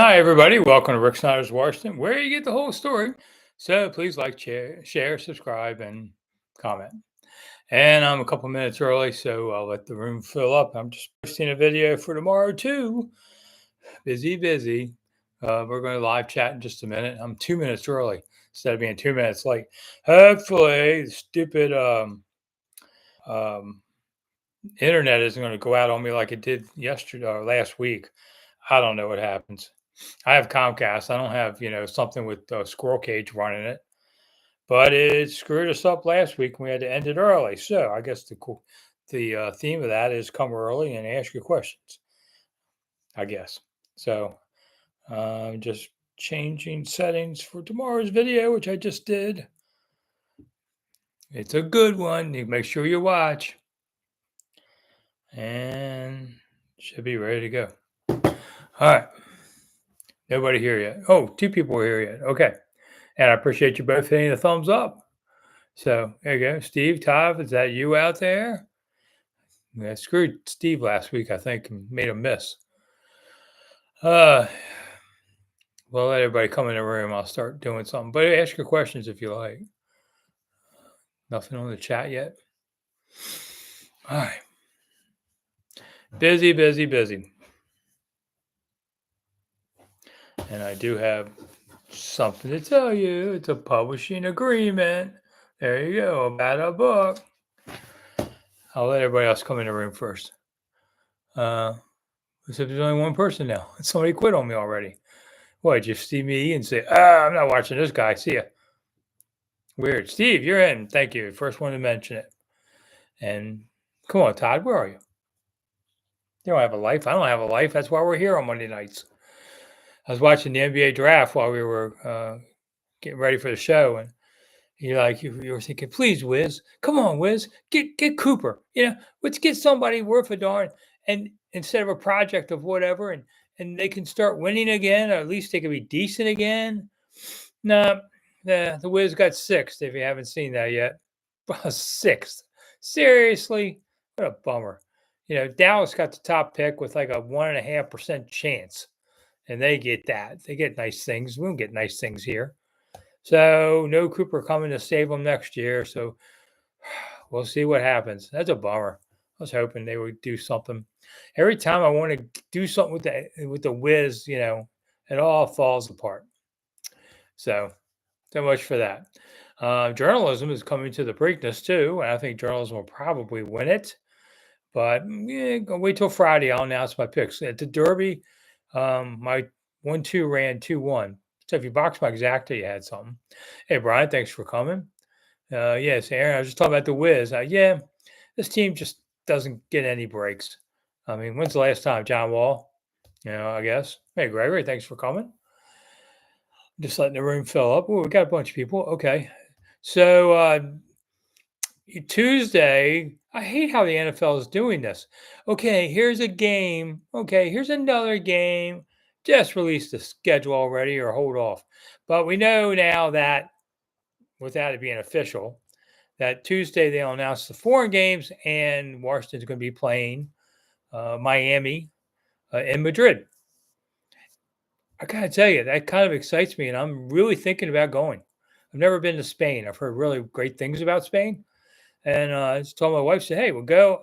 Hi, everybody. Welcome to Rick Snider's Washington, where you get the whole story. So please like, share, subscribe, and comment. And I'm a couple minutes early, so I'll let the room fill up. I'm just posting a video for tomorrow, too. Busy. We're going to live chat in just a minute. I'm 2 minutes early instead of being 2 minutes late. Hopefully, the stupid um, internet isn't going to go out on me like it did yesterday or last week. I don't know what happens. I have Comcast. I don't have, something with squirrel cage running it, but it screwed us up last week and we had to end it early. So I guess the theme of that is come early and ask your questions, I guess. So just changing settings for tomorrow's video, which I just did. It's a good one. You make sure you watch. And should be ready to go. All right. Nobody here yet. Oh, two people are here yet. Okay. And I appreciate you both hitting the thumbs up. So there you go. Steve, Todd, is that you out there? I screwed Steve last week, I think, and made him miss. Well, let everybody come in the room. I'll start doing something. But ask your questions if you like. Nothing on the chat yet. All right. Busy. And I do have something to tell you. It's a publishing agreement. There you go, about a book. I'll let everybody else come in the room first. Except there's only one person now. Somebody quit on me already. What, you see me and say, I'm not watching this guy. See ya. Weird. Steve, you're in. Thank you. First one to mention it. And come on, Todd, where are you? You don't have a life. I don't have a life. That's why we're here on Monday nights. I was watching the NBA draft while we were getting ready for the show, and you were thinking, please, Wiz, come on, Wiz, get Cooper. Let's get somebody worth a darn, and instead of a project of whatever, and they can start winning again, or at least they can be decent again. No, the Wiz got sixth. If you haven't seen that yet, sixth. Seriously, what a bummer. Dallas got the top pick with like a 1.5% chance, and they get that. They get nice things. We don't get nice things here. So no Cooper coming to save them next year. So we'll see what happens. That's a bummer. I was hoping they would do something. Every time I want to do something with the Wiz, it all falls apart. So much for that. Journalism is coming to the Preakness too, and I think journalism will probably win it. But wait till Friday. I'll announce my picks. At the Derby, my 1-2 ran 2-1. So if you box my exacta, you had something. Hey, Brian, thanks for coming. Yes, Aaron, I was just talking about the Wiz. This team just doesn't get any breaks. I mean, when's the last time? John Wall, I guess. Hey, Gregory, thanks for coming. Just letting the room fill up. Oh, we got a bunch of people. Okay. So Tuesday, I hate how the NFL is doing this. Okay, here's a game. Okay, here's another game. Just release the schedule already or hold off. But we know now that, without it being official, that Tuesday they'll announce the foreign games and Washington's going to be playing Miami in Madrid. I got to tell you, that kind of excites me, and I'm really thinking about going. I've never been to Spain. I've heard really great things about Spain. And I just told my wife, said, hey, we'll go.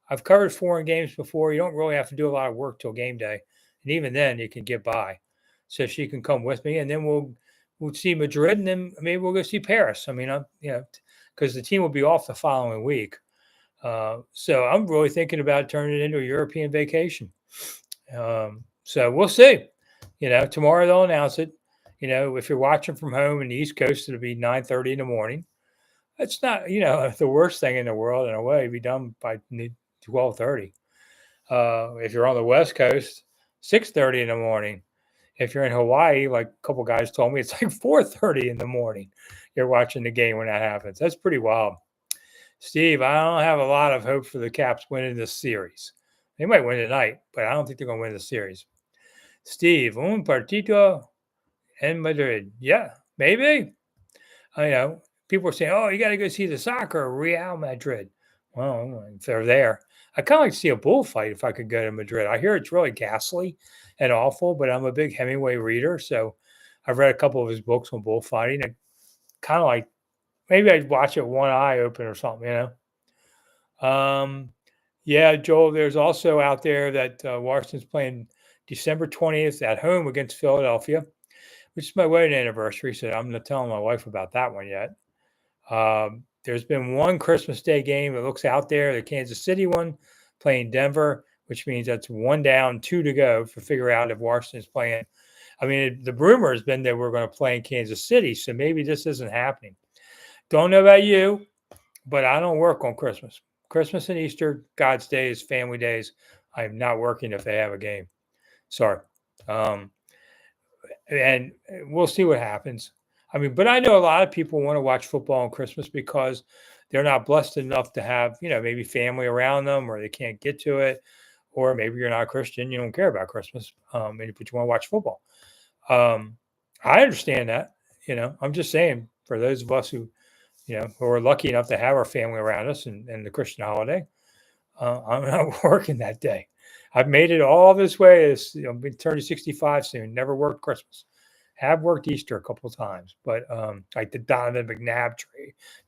I've covered foreign games before. You don't really have to do a lot of work till game day. And even then, you can get by. So she can come with me, and then we'll see Madrid, and then maybe we'll go see Paris. I mean, because the team will be off the following week. So I'm really thinking about turning it into a European vacation. So we'll see. Tomorrow they'll announce it. If you're watching from home in the East Coast, it'll be 9:30 in the morning. It's not, the worst thing in the world in a way. It'd be done by 12:30. If you're on the West Coast, 6:30 in the morning. If you're in Hawaii, like a couple guys told me, it's like 4:30 in the morning. You're watching the game when that happens. That's pretty wild. Steve, I don't have a lot of hope for the Caps winning this series. They might win tonight, but I don't think they're going to win the series. Steve, un partido en Madrid. Yeah, maybe. I know. People are saying, oh, you got to go see the soccer, Real Madrid. Well, if they're there. I kind of like to see a bullfight if I could go to Madrid. I hear it's really ghastly and awful, but I'm a big Hemingway reader, so I've read a couple of his books on bullfighting. And kind of like maybe I'd watch it one eye open or something, you know. Yeah, Joel. There's also out there that Washington's playing December 20th at home against Philadelphia, which is my wedding anniversary. So I'm not telling my wife about that one yet. There's been one Christmas Day game that looks out there, the Kansas City one, playing Denver, which means that's one down, two to go for figure out if Washington's playing. I mean, the rumor has been that we're going to play in Kansas City, so maybe this isn't happening. Don't know about you, but I don't work on Christmas. Christmas and Easter, God's days, family days. I'm not working if they have a game. Sorry. Um, and we'll see what happens. I mean, but I know a lot of people want to watch football on Christmas because they're not blessed enough to have, maybe family around them, or they can't get to it, or maybe you're not a Christian, you don't care about Christmas, but you want to watch football. I understand that. I'm just saying for those of us who are lucky enough to have our family around us and the Christian holiday, I'm not working that day. I've made it all this way. I'm turning 65 soon. Never worked Christmas. Have worked Easter a couple of times, but like the Donovan McNabb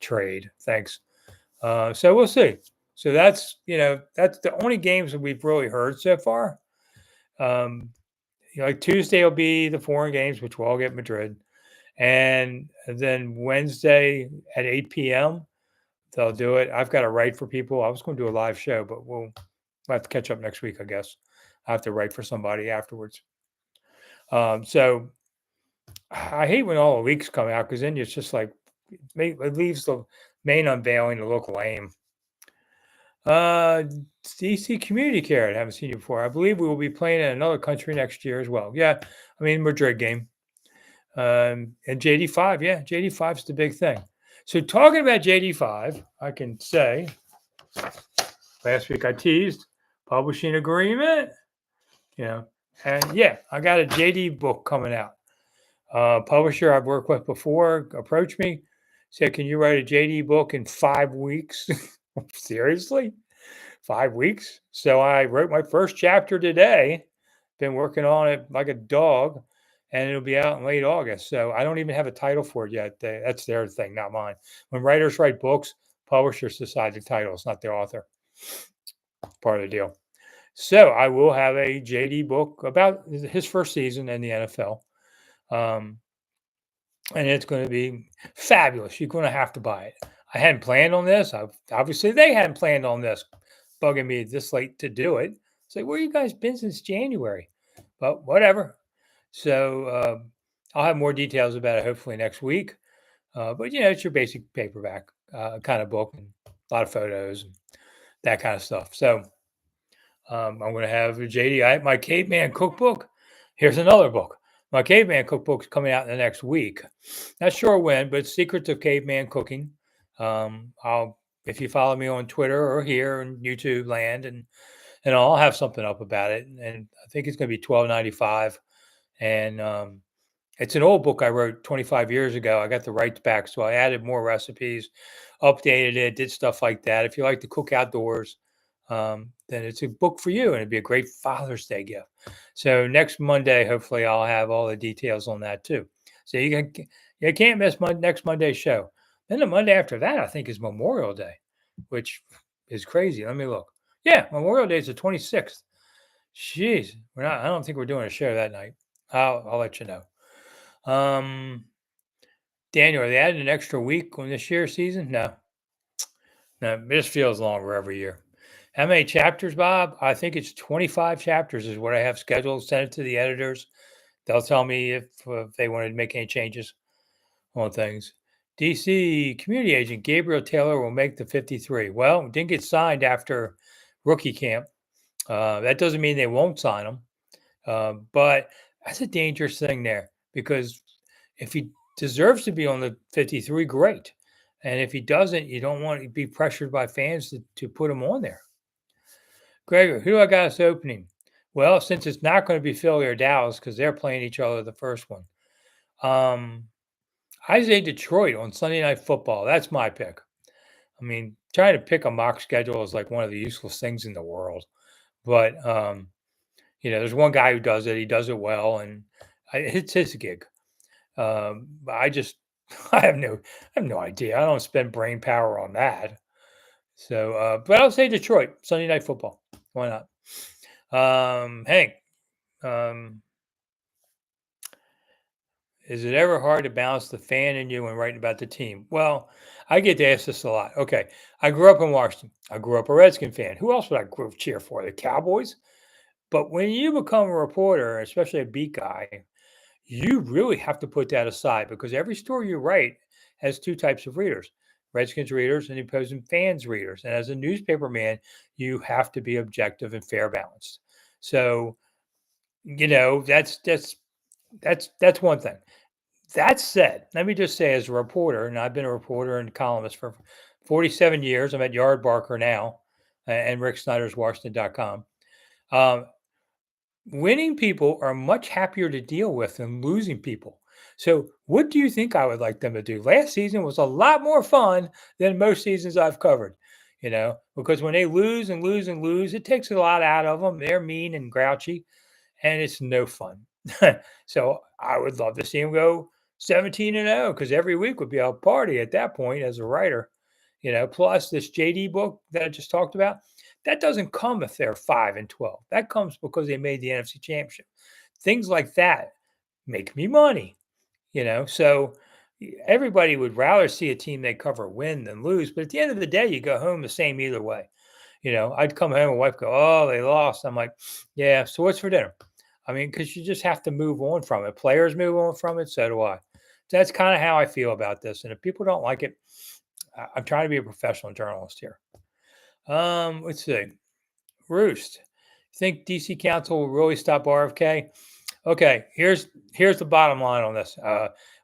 trade. Thanks. So we'll see. So that's the only games that we've really heard so far. Like Tuesday will be the foreign games, which we'll all get Madrid, and then Wednesday at 8 p.m. they'll do it. I've got to write for people. I was going to do a live show, but we'll have to catch up next week, I guess. I have to write for somebody afterwards. So I hate when all the leaks come out because then it's just like it leaves the main unveiling to look lame. DC Community Care. I haven't seen you before. I believe we will be playing in another country next year as well. Yeah, I mean Madrid game. And JD5, yeah, JD5 is the big thing. So talking about JD5, I can say last week I teased publishing agreement, and yeah, I got a JD book coming out. Publisher I've worked with before approached me, said, "Can you write a JD book in 5 weeks?" Seriously, 5 weeks? So I wrote my first chapter today. Been working on it like a dog, and it'll be out in late August. So I don't even have a title for it yet. That's their thing, not mine. When writers write books, publishers decide the title. It's not the author. Part of the deal. So I will have a JD book about his first season in the NFL. And it's going to be fabulous. You're going to have to buy it. I hadn't planned on this. Obviously, they hadn't planned on this, bugging me this late to do it. It's like, where you guys been since January? But whatever. So I'll have more details about it hopefully next week. But it's your basic paperback kind of book, and a lot of photos and that kind of stuff. So I'm going to have JD. My caveman cookbook. Here's another book. My caveman cookbook is coming out in the next week. Not sure when, but Secrets of Caveman Cooking. If you follow me on Twitter or here in YouTube land, and I'll have something up about it. And I think it's going to be $12.95. And it's an old book I wrote 25 years ago. I got the rights back, so I added more recipes, updated it, did stuff like that. If you like to cook outdoors, then it's a book for you, and it'd be a great Father's Day gift. So next Monday, hopefully, I'll have all the details on that too. So you can't miss next Monday's show. Then the Monday after that, I think, is Memorial Day, which is crazy. Let me look. Yeah, Memorial Day is the 26th. Jeez, I don't think we're doing a show that night. I'll let you know. Daniel, are they adding an extra week on this year's season? No, it just feels longer every year. How many chapters, Bob? I think it's 25 chapters is what I have scheduled. Send it to the editors. They'll tell me if they wanted to make any changes on things. DC community agent Gabriel Taylor will make the 53. Well, didn't get signed after rookie camp. That doesn't mean they won't sign him. But that's a dangerous thing there, because if he deserves to be on the 53, great. And if he doesn't, you don't want to be pressured by fans to put him on there. Gregor, who do I got us opening? Well, since it's not going to be Philly or Dallas because they're playing each other the first one, I say Detroit on Sunday Night Football. That's my pick. I mean, trying to pick a mock schedule is like one of the useless things in the world. But there's one guy who does it. He does it well, and it's his gig. But I just I have no idea. I don't spend brain power on that. So, but I'll say Detroit Sunday Night Football. Why not? Hank, um, is it ever hard to balance the fan in you when writing about the team? Well, I get asked this a lot. Okay, I grew up in Washington. I grew up a Redskin fan. Who else would I cheer for? The Cowboys. But when you become a reporter, especially a beat guy, you really have to put that aside because every story you write has two types of readers: Redskins readers and opposing fans readers. And as a newspaper man, you have to be objective and fair balanced. So, that's one thing. That said, let me just say, as a reporter, and I've been a reporter and columnist for 47 years. I'm at Yard Barker now, and Rick Snider's Washington.com. Um, Winning people are much happier to deal with than losing people. So, what do you think I would like them to do? Last season was a lot more fun than most seasons I've covered, because when they lose and lose and lose, it takes a lot out of them. They're mean and grouchy, and it's no fun. So, I would love to see them go 17-0 because every week would be a party at that point as a writer. Plus this JD book that I just talked about, that doesn't come if they're 5-12. That comes because they made the NFC Championship. Things like that make me money. So everybody would rather see a team they cover win than lose. But at the end of the day, you go home the same either way. I'd come home and wife go, "Oh, they lost." I'm like, "Yeah, so what's for dinner?" I mean, because you just have to move on from it. Players move on from it, so do I. So that's kind of how I feel about this. And if people don't like it, I'm trying to be a professional journalist here. Let's see. Roost. Think DC Council will really stop RFK? Okay, here's the bottom line on this.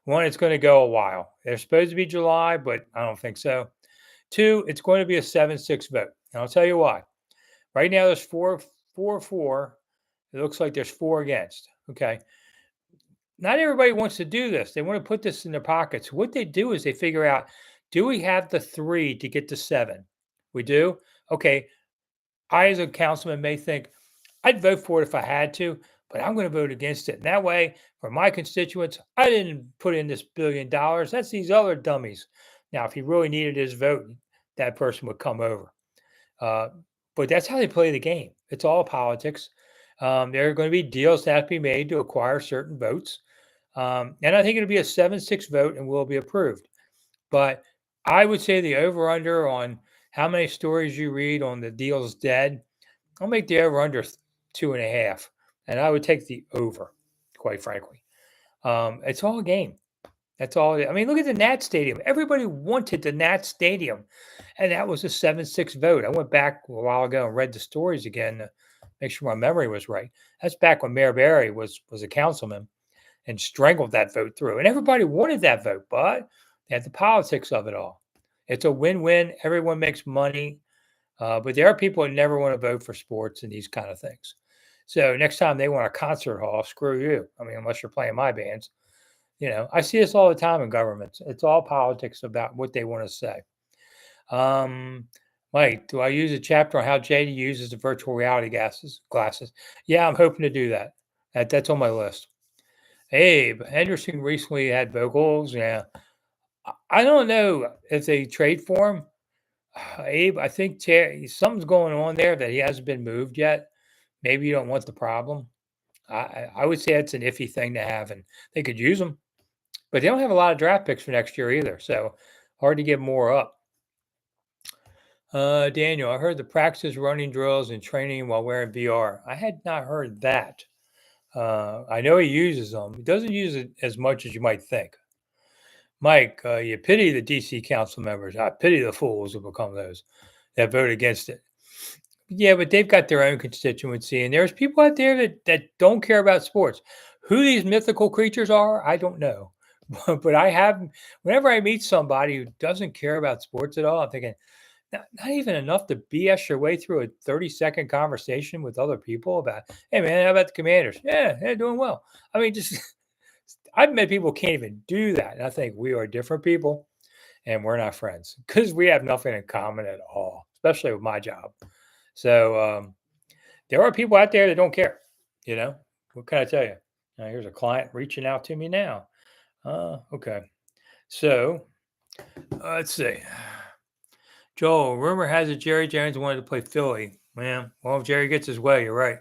One, it's going to go a while. They're supposed to be July, but I don't think so. Two, it's going to be a 7-6 vote. And I'll tell you why. Right now, there's 4-4. It looks like there's 4 against. Okay. Not everybody wants to do this. They want to put this in their pockets. What they do is they figure out, do we have the 3 to get to 7? We do? Okay. I, as a councilman, may think I'd vote for it if I had to, but I'm going to vote against it. And that way, for my constituents, I didn't put in this $1 billion. That's these other dummies. Now, if he really needed his vote, that person would come over. Uh, but that's how they play the game. It's all politics. There are going to be deals that have to be made to acquire certain votes. And I think it'll be a 7-6 vote and will be approved. But I would say the over under on how many stories you read on the deal's dead, I'll make the over under 2.5. And I would take the over, quite frankly. It's all a game. That's all. I mean, look at the Nat Stadium. Everybody wanted the Nat Stadium, and that was a 7-6 vote. I went back a while ago and read the stories again to make sure my memory was right. That's back when Mayor Barry was a councilman and strangled that vote through. And everybody wanted that vote, but they had the politics of it all. It's a win-win. Everyone makes money, but there are people who never want to vote for sports and these kind of things. So next time they want a concert hall, screw you. I mean, unless you're playing my bands. I see this all the time in governments. It's all politics about what they want to say. Mike, do I use a chapter on how JD uses the virtual reality glasses? Yeah, I'm hoping to do that. That's on my list. Abe, Henderson recently had vocals. Yeah. I don't know if they trade for him. Abe, I think something's going on there that he hasn't been moved yet. Maybe you don't want the problem. I would say it's an iffy thing to have, and they could use him. But they don't have a lot of draft picks for next year either, so hard to give more up. Daniel, I heard the practice running drills and training while wearing VR. I had not heard that. I know he uses them. He doesn't use it as much as you might think. Mike, you pity the DC council members. I pity the fools who become those that vote against it. Yeah, but they've got their own constituency, and there's people out there that don't care about sports. Who these mythical creatures are, I don't know. But I have, whenever I meet somebody who doesn't care about sports at all, I'm thinking, not even enough to BS your way through a 30-second conversation with other people about, hey man, how about the Commanders? Yeah, they're doing well. I mean, just I've met people who can't even do that. And I think we are different people. and we're not friends because we have nothing in common at all, especially with my job. So there are people out there that don't care. You know, what can I tell you? Here's a client reaching out to me now. Okay. So let's see. Joel, rumor has it Jerry Jones wanted to play Philly. Man, well, if Jerry gets his way, you're right.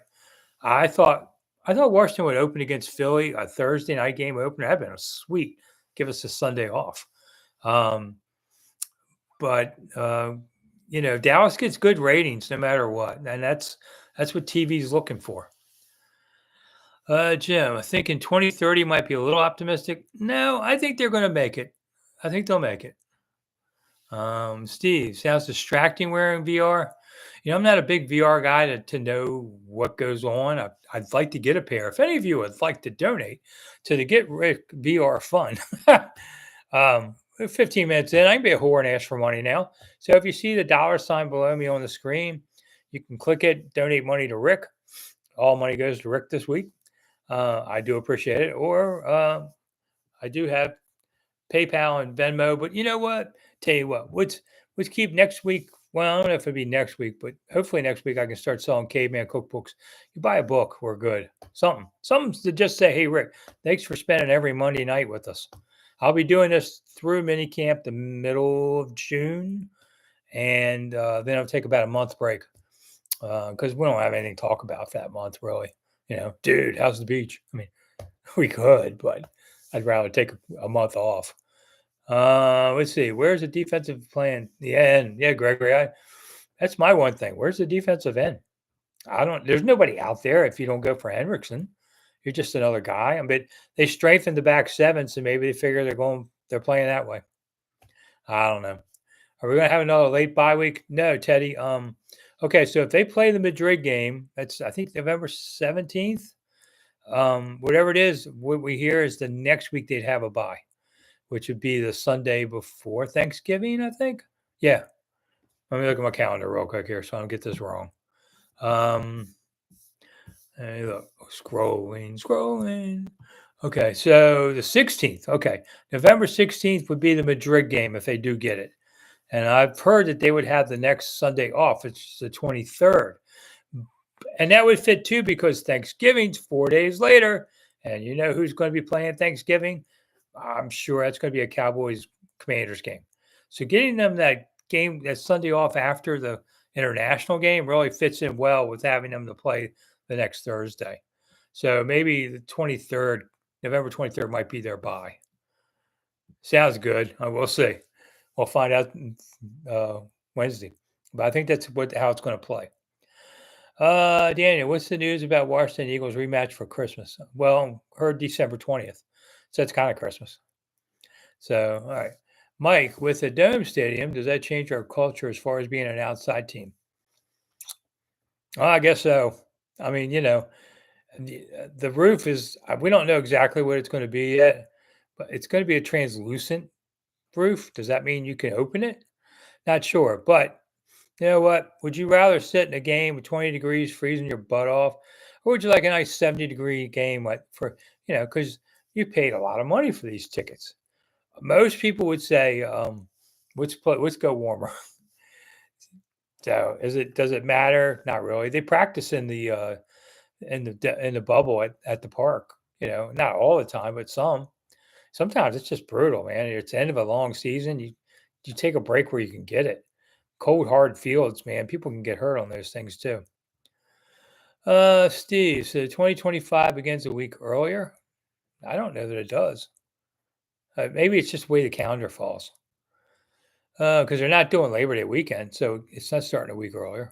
I thought I thought Washington would open against Philly, a Thursday night game opener. That'd been a sweet. Give us a Sunday off. Um, but Dallas gets good ratings no matter what, and that's what TV's looking for. Jim, I think in 2030 might be a little optimistic. No, I think they're going to make it. I think they'll make it. Steve, sounds distracting wearing VR. I'm not a big VR guy to know what goes on. I'd like to get a pair. If any of you would like to donate to the Get Rick VR Fund, 15 minutes in, I can be a whore and ask for money now. So if you see the dollar sign below me on the screen, you can click it, donate money to Rick. All money goes to Rick this week. I do appreciate it. Or I do have PayPal and Venmo. But you know what? Tell you what, let's keep next week. Well, I don't know if it'll be next week, but hopefully next week I can start selling caveman cookbooks. You buy a book, we're good. Something to just say, hey Rick, thanks for spending every Monday night with us. I'll be doing this through mini camp the middle of June, and then I'll take about a month break because we don't have anything to talk about that month, really. Dude, how's the beach? I mean, we could, but I'd rather take a month off. Let's see. Where's the defensive plan? The end. Yeah, Gregory. That's my one thing. Where's the defensive end? There's nobody out there if you don't go for Hendrickson. You're just another guy. But they strengthened the back seven, so maybe they figure they're playing that way. I don't know. Are we going to have another late bye week? No, Teddy. Okay, so if they play the Madrid game, that's I think November 17th. Whatever it is, what we hear is the next week they'd have a bye, which would be the Sunday before Thanksgiving, I think. Yeah. Let me look at my calendar real quick here so I don't get this wrong. Hey, look, scrolling. Okay, so the 16th. Okay, November 16th would be the Madrid game if they do get it. And I've heard that they would have the next Sunday off, which is the 23rd. And that would fit too because Thanksgiving's 4 days later. And you know who's going to be playing Thanksgiving? I'm sure that's going to be a Cowboys Commanders game. So getting them that game, that Sunday off after the international game really fits in well with having them to play the next Thursday. So maybe the 23rd, November 23rd might be their bye. Sounds good. We'll see. We'll find out Wednesday. But I think that's how it's going to play. Daniel, what's the news about Washington Eagles rematch for Christmas? Well, heard December 20th. So it's kind of Christmas. So, all right. Mike, with the Dome Stadium, does that change our culture as far as being an outside team? Well, I guess so. I mean, the roof is, we don't know exactly what it's going to be yet, but it's going to be a translucent roof. Does that mean you can open it? Not sure. But you know what? Would you rather sit in a game with 20 degrees, freezing your butt off? Or would you like a nice 70-degree game because you paid a lot of money for these tickets? Most people would say, let's go warmer. So does it matter? Not really. They practice in the bubble at the park, not all the time, but sometimes it's just brutal, man. It's the end of a long season. You take a break where you can get it. Cold, hard fields, man. People can get hurt on those things too. Steve, so 2025 begins a week earlier. I don't know that it does. Maybe it's just the way the calendar falls. Because they're not doing Labor Day weekend, so it's not starting a week earlier.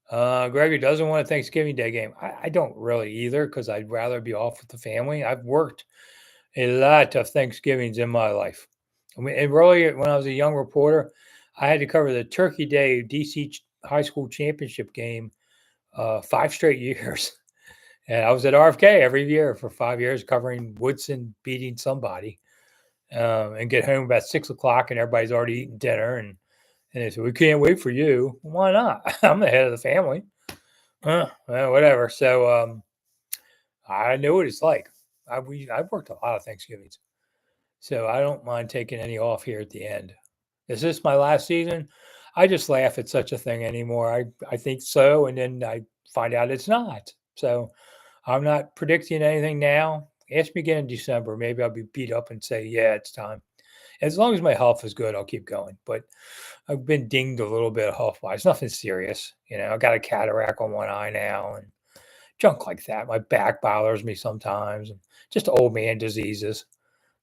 Gregory doesn't want a Thanksgiving Day game. I don't really either because I'd rather be off with the family. I've worked a lot of Thanksgivings in my life. I mean, and really, when I was a young reporter, I had to cover the Turkey Day DC high school championship game 5 straight years. And I was at RFK every year for 5 years covering Woodson beating somebody and get home about 6 o'clock and everybody's already eating dinner. And they said, we can't wait for you. Why not? I'm the head of the family. Well, whatever. So I know what it's like. I've worked a lot of Thanksgivings. So I don't mind taking any off here at the end. Is this my last season? I just laugh at such a thing anymore. I think so, and then I find out it's not. So I'm not predicting anything now. Ask me again in December. Maybe I'll be beat up and say, yeah, it's time. As long as my health is good, I'll keep going. But I've been dinged a little bit health wise. Nothing serious. I got a cataract on one eye now and junk like that. My back bothers me sometimes. And just old man diseases.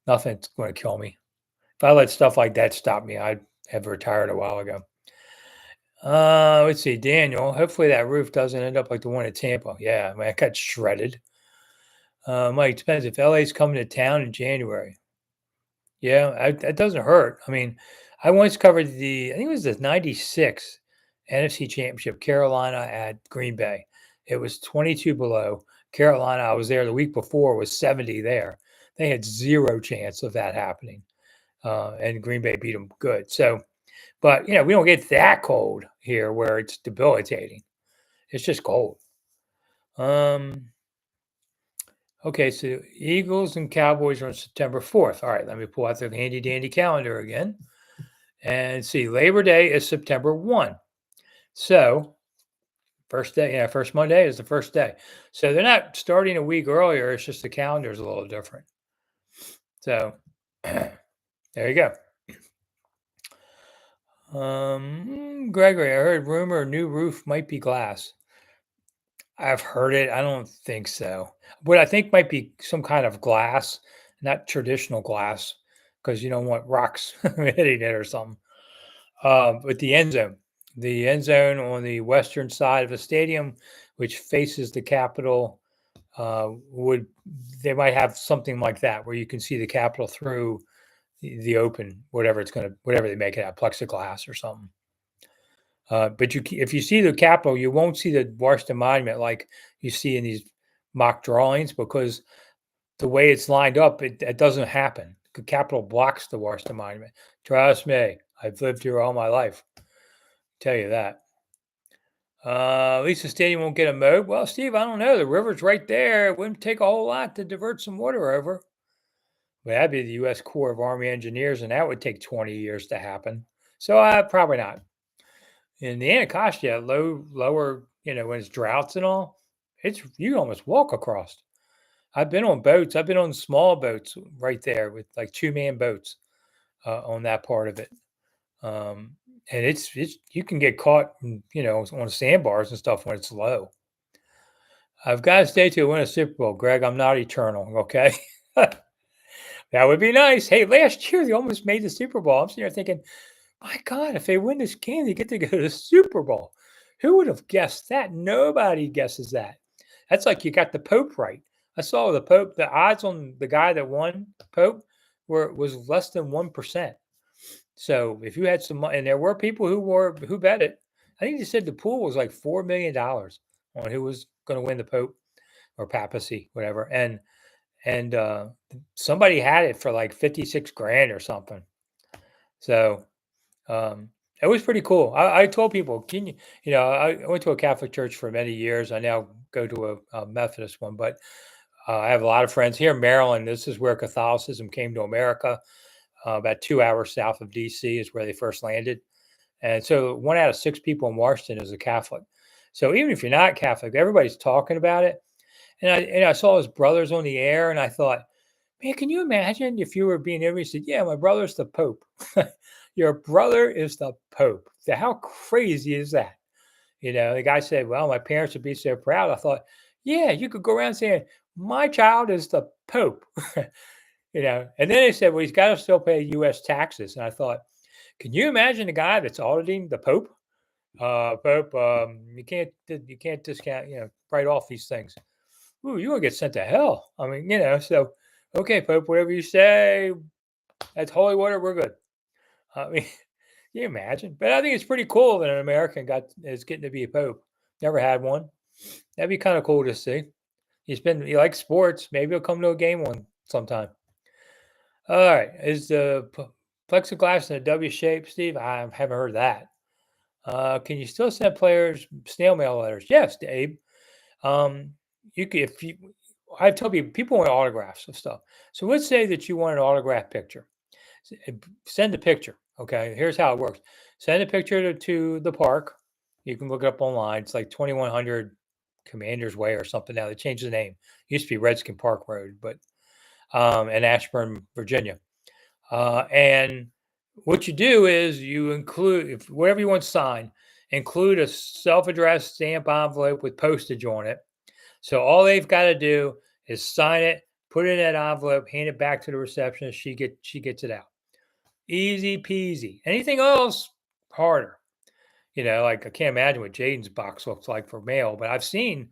Nothing's going to kill me. If I let stuff like that stop me, I'd have retired a while ago. Let's see, Daniel. Hopefully that roof doesn't end up like the one in Tampa. Yeah, man, it got shredded. Mike, depends if LA's coming to town in January. Yeah, it doesn't hurt. I mean, I once covered I think it was the 96 NFC Championship, Carolina at Green Bay. It was 22 below. Carolina, I was there the week before, was 70 there. They had zero chance of that happening. And Green Bay beat them good. So, but, we don't get that cold here where it's debilitating. It's just cold. Okay, so Eagles and Cowboys are on September 4th. All right, let me pull out the handy dandy calendar again and see. Labor Day is September 1. So, first day, first Monday is the first day. So they're not starting a week earlier. It's just the calendar is a little different. So, there you go. Gregory, I heard rumor a new roof might be glass. I've heard it. I don't think so. What I think might be some kind of glass, not traditional glass, because you don't want rocks hitting it or something. But the end zone on the western side of the stadium, which faces the Capitol, would they might have something like that where you can see the Capitol through the open, whatever they make it out, plexiglass or something. But if you see the Capitol, you won't see the Washington Monument like you see in these mock drawings because the way it's lined up, it doesn't happen. The Capitol blocks the Washington Monument. Trust me, I've lived here all my life. Tell you that. At least the stadium won't get a moat. Well, Steve, I don't know. The river's right there. It wouldn't take a whole lot to divert some water over. Well, that'd be the U.S. Corps of Army Engineers, and that would take 20 years to happen. So probably not. In the Anacostia, lower, when it's droughts and all, you can almost walk across. I've been on boats. I've been on small boats right there with like 2-man boats on that part of it. And it's you can get caught, on sandbars and stuff when it's low. I've got to stay to win a Super Bowl, Greg. I'm not eternal, okay? That would be nice. Hey, last year they almost made the Super Bowl. I'm sitting there thinking, my God, if they win this game, they get to go to the Super Bowl. Who would have guessed that? Nobody guesses that. That's like you got the Pope right. I saw the Pope. The odds on the guy that won Pope was less than 1%. So if you had some, and there were people who bet it. I think they said the pool was like $4 million on who was going to win the Pope or papacy, whatever. And somebody had it for like 56 grand or something. So it was pretty cool. I told people, I went to a Catholic church for many years. I now go to a Methodist one, but I have a lot of friends here in Maryland. This is where Catholicism came to America. About 2 hours south of DC is where they first landed. And so 1 out of 6 people in Washington is a Catholic. So even if you're not Catholic, everybody's talking about it. And I saw his brothers on the air, and I thought, man, can you imagine if you were being interviewed? Said, yeah, my brother's the Pope. Your brother is the Pope. How crazy is that? The guy said, well, my parents would be so proud. I thought, yeah, you could go around saying, my child is the Pope. And then they said, well, he's got to still pay U.S. taxes. And I thought, can you imagine the guy that's auditing the Pope? Pope, you can't discount, write off these things. Ooh, you're gonna get sent to hell. I mean, so okay, Pope, whatever you say, that's holy water, we're good. I mean, can you imagine? But I think it's pretty cool that an American is getting to be a Pope. Never had one. That'd be kind of cool to see. He likes sports. Maybe he'll come to a game one sometime. All right. Is the plexiglass in a W shape, Steve? I haven't heard that. Can you still send players snail mail letters? Yes, Dave. You could, I tell people want autographs of stuff. So let's say that you want an autograph picture. Send a picture. Okay, here's how it works. Send a picture to the park. You can look it up online. It's like 2100 Commander's Way or something now. They changed the name. It used to be Redskin Park Road, but in Ashburn, Virginia. And what you do is you include, if whatever you want to sign, include a self-addressed stamp envelope with postage on it. So all they've got to do is sign it, put it in that envelope, hand it back to the receptionist. She gets it out. Easy peasy. Anything else, harder. Like I can't imagine what Jaden's box looks like for mail, but I've seen,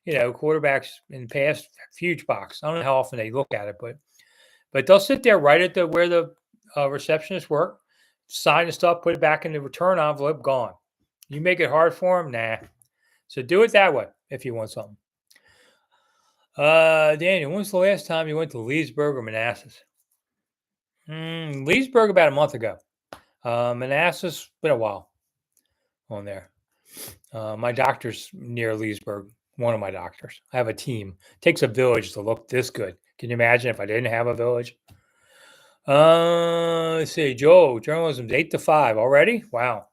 quarterbacks in the past, huge box. I don't know how often they look at it, but they'll sit there right at the where the receptionists work, sign the stuff, put it back in the return envelope, gone. You make it hard for them, nah. So do it that way if you want something. Daniel, when was the last time you went to Leesburg or Manassas? Leesburg about a month ago. Manassas been a while on there. My doctor's near Leesburg. One of my doctors. I have a team. It takes a village to look this good. Can you imagine if I didn't have a village? Let's see. Joe, journalism's 8 to 5 already. Wow.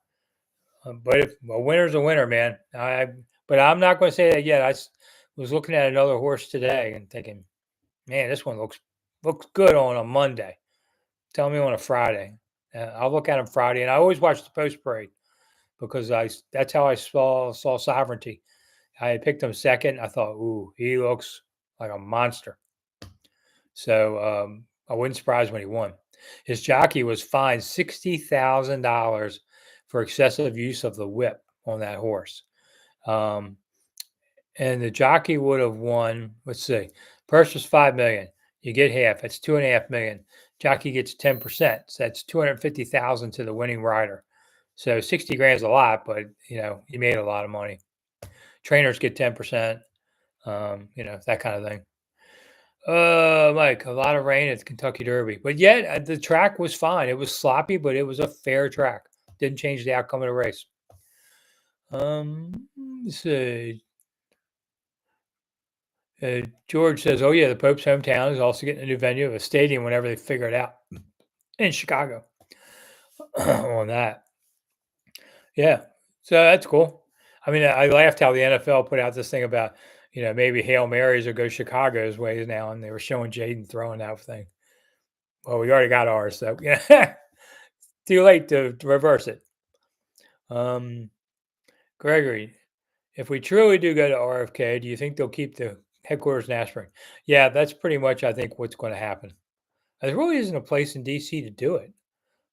But if a winner's a winner, man. But I'm not going to say that yet. I was looking at another horse today and thinking, man, this one looks good on a Monday. Tell me on a Friday. I'll look at him Friday, and I always watch the post parade because that's how I saw Sovereignty. I picked him second. I thought, ooh, he looks like a monster. So I wasn't surprised when he won. His jockey was fined $60,000 for excessive use of the whip on that horse. And the jockey would have won, let's see, purse was $5 million. You get half. That's $2.5 million. Jockey gets 10%. So that's $250,000 to the winning rider. So 60 grand is a lot, but he made a lot of money. Trainers get 10%, that kind of thing. Mike, a lot of rain at the Kentucky Derby, but yet the track was fine. It was sloppy, but it was a fair track. Didn't change the outcome of the race. Let's see. George says, "Oh yeah, the Pope's hometown is also getting a new venue of a stadium whenever they figure it out in Chicago." On that, yeah. So that's cool. I mean, I laughed how the NFL put out this thing about maybe Hail Marys will go Chicago's ways now, and they were showing Jaden throwing that thing. Well, we already got ours, so too late to reverse it. Gregory, if we truly do go to RFK, do you think they'll keep the headquarters in Ashburn? Yeah, that's pretty much, I think, what's going to happen. There really isn't a place in DC to do it,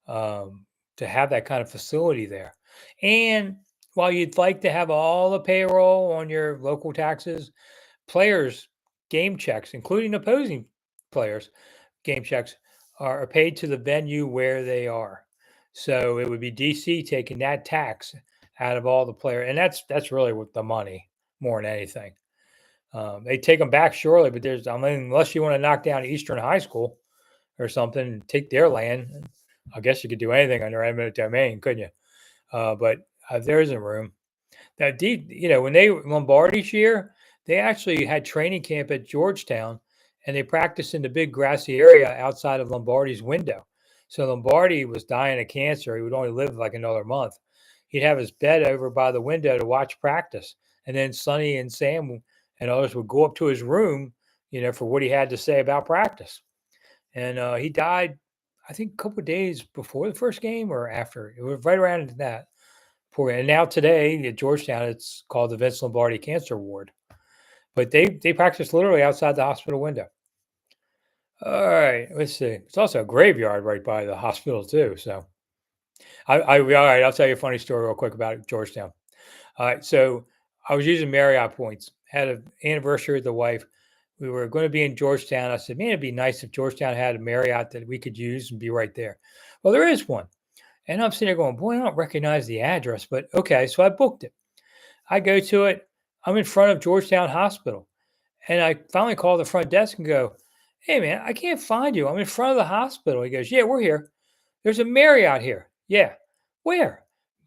to have that kind of facility there. And while you'd like to have all the payroll on your local taxes, players' game checks, including opposing players' game checks, are paid to the venue where they are. So it would be DC taking that tax out of all the players, and that's really what the money more than anything. They take them back surely, but unless you want to knock down Eastern High School or something and take their land, I guess you could do anything under eminent domain, couldn't you? But there isn't room. That when they Lombardi's year, they actually had training camp at Georgetown, and they practiced in the big grassy area outside of Lombardi's window. So Lombardi was dying of cancer. He would only live like another month. He'd have his bed over by the window to watch practice, and then Sonny and Sam and others would go up to his room, for what he had to say about practice. And he died, I think, a couple of days before the first game or after. It was right around that. And now today at Georgetown, it's called the Vince Lombardi Cancer Ward. But they practice literally outside the hospital window. All right, let's see. It's also a graveyard right by the hospital too. So, all right, I'll tell you a funny story real quick about Georgetown. All right, so I was using Marriott points. Had an anniversary with the wife. We were going to be in Georgetown. I said, man, it'd be nice if Georgetown had a Marriott that we could use and be right there. Well, there is one. And I'm sitting there going, boy, I don't recognize the address, but okay. So I booked it. I go to it. I'm in front of Georgetown Hospital. And I finally call the front desk and go, hey, man, I can't find you. I'm in front of the hospital. He goes, yeah, we're here. There's a Marriott here. Yeah. Where?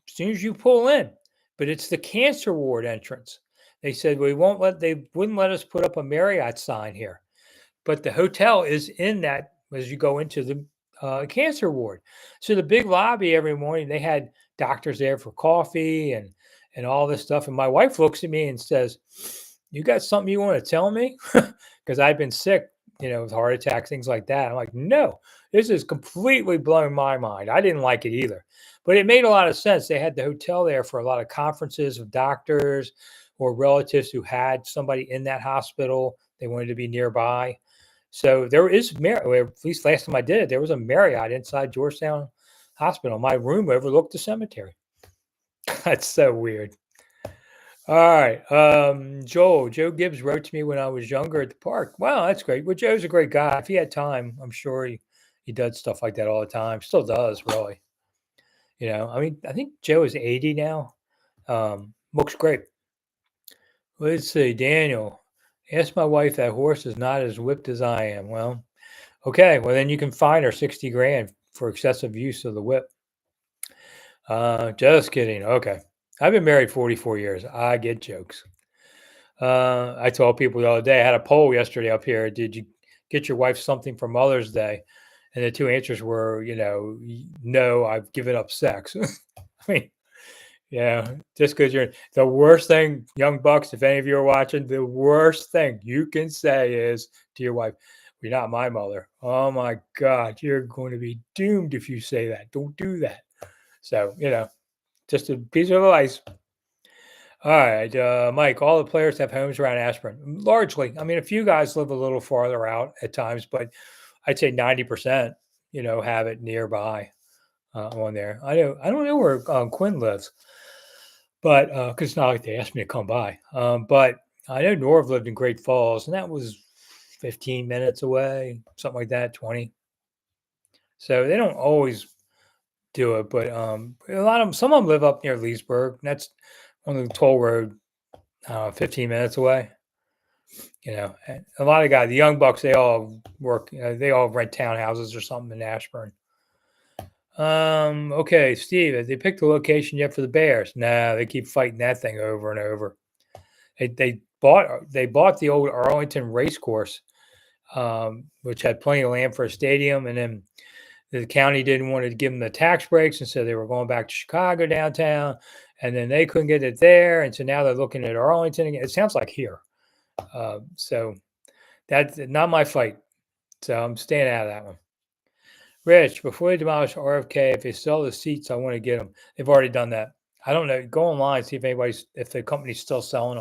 As soon as you pull in. But it's the cancer ward entrance. They said they wouldn't let us put up a Marriott sign here, but the hotel is in that as you go into the cancer ward. So the big lobby every morning, they had doctors there for coffee and all this stuff. And my wife looks at me and says, "You got something you want to tell me?" Because I've been sick, with heart attacks, things like that. I'm like, no, this is completely blowing my mind. I didn't like it either, but it made a lot of sense. They had the hotel there for a lot of conferences of doctors or relatives who had somebody in that hospital. They wanted to be nearby. So there is Marriott, at least last time I did it, there was a Marriott inside Georgetown Hospital. My room overlooked the cemetery. That's so weird. All right. Joe Gibbs wrote to me when I was younger at the park. Wow, that's great. Well, Joe's a great guy. If he had time, I'm sure he does stuff like that all the time. Still does, really. I mean, I think Joe is 80 now. Looks great. Let's see, Daniel. Ask my wife that horse is not as whipped as I am. Well, okay. Well, then you can fine her 60 grand for excessive use of the whip. Just kidding. Okay. I've been married 44 years. I get jokes. I told people the other day, I had a poll yesterday up here. Did you get your wife something for Mother's Day? And the two answers were, no, I've given up sex. I mean, yeah, just because you're the worst thing, young bucks, if any of you are watching, the worst thing you can say is to your wife, "You're not my mother." Oh my God, you're going to be doomed if you say that. Don't do that. So, just a piece of advice. All right, Mike, all the players have homes around Ashburn. Largely. I mean, a few guys live a little farther out at times, but I'd say 90%, have it nearby on there. I don't know where Quinn lives, but because it's not like they asked me to come by. But I know Norv lived in Great Falls, and that was 15 minutes away, something like that, 20. So they don't always do it, but a lot of them, some of them live up near Leesburg. And that's on the toll road, 15 minutes away. And a lot of guys, the young bucks, they all work. They all rent townhouses or something in Ashburn. Okay, Steve, have they picked the location yet for the Bears? No, they keep fighting that thing over and over. They bought the old Arlington race course, which had plenty of land for a stadium, and then the county didn't want to give them the tax breaks, and so they were going back to Chicago downtown, and then they couldn't get it there, and so now they're looking at Arlington again. It sounds like here. So that's not my fight. So I'm staying out of that one. Rich, before they demolish RFK, if they sell the seats, I want to get them. They've already done that. I don't know. Go online, see if the company's still selling